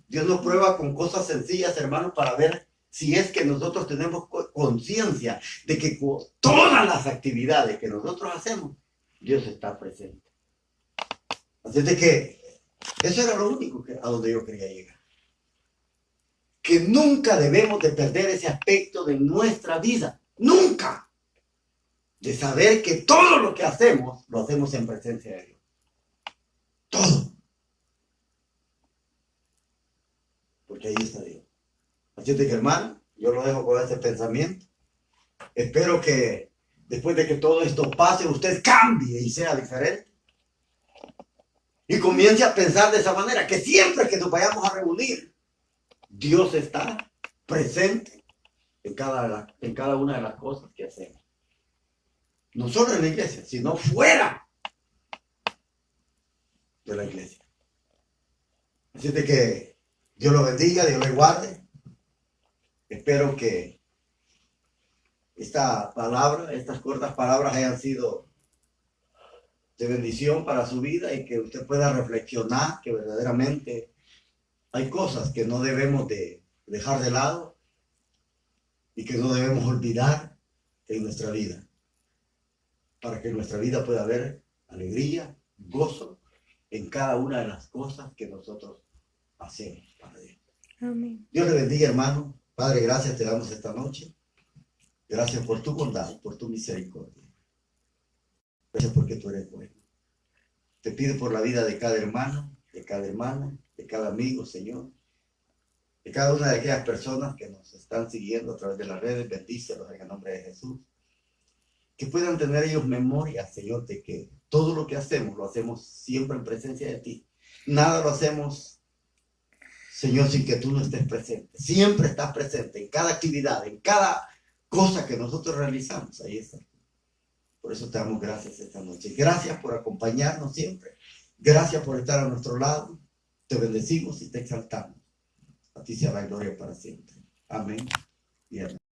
Dios nos prueba con cosas sencillas, hermanos, para ver si es que nosotros tenemos conciencia de que con todas las actividades que nosotros hacemos, Dios está presente. Así de que eso era lo único a donde yo quería llegar. Que nunca debemos de perder ese aspecto de nuestra vida. Nunca. De saber que todo lo que hacemos, lo hacemos en presencia de Dios. Todo. Porque ahí está Dios. Así de que, hermano, yo lo dejo con ese pensamiento. Espero que después de que todo esto pase, usted cambie y sea diferente. Y comience a pensar de esa manera, que siempre que nos vayamos a reunir, Dios está presente en cada una de las cosas que hacemos. No solo en la iglesia, sino fuera de la iglesia. Así de que Dios lo bendiga, Dios le guarde. Espero que esta palabra, estas cortas palabras hayan sido de bendición para su vida y que usted pueda reflexionar que verdaderamente hay cosas que no debemos de dejar de lado y que no debemos olvidar en nuestra vida, para que en nuestra vida pueda haber alegría, gozo en cada una de las cosas que nosotros hacemos para Dios. Amén. Dios le bendiga, hermano. Padre, gracias te damos esta noche. Gracias por tu bondad, por tu misericordia. Gracias porque tú eres bueno. Te pido por la vida de cada hermano, de cada hermana, de cada amigo, Señor. De cada una de aquellas personas que nos están siguiendo a través de las redes. Bendícelos en el nombre de Jesús. Que puedan tener ellos memoria, Señor, de que todo lo que hacemos, lo hacemos siempre en presencia de ti. Nada lo hacemos, Señor, sin que tú no estés presente. Siempre estás presente en cada actividad, en cada cosa que nosotros realizamos. Ahí está. Por eso te damos gracias esta noche. Gracias por acompañarnos siempre. Gracias por estar a nuestro lado. Te bendecimos y te exaltamos. A ti sea la gloria para siempre. Amén y amén.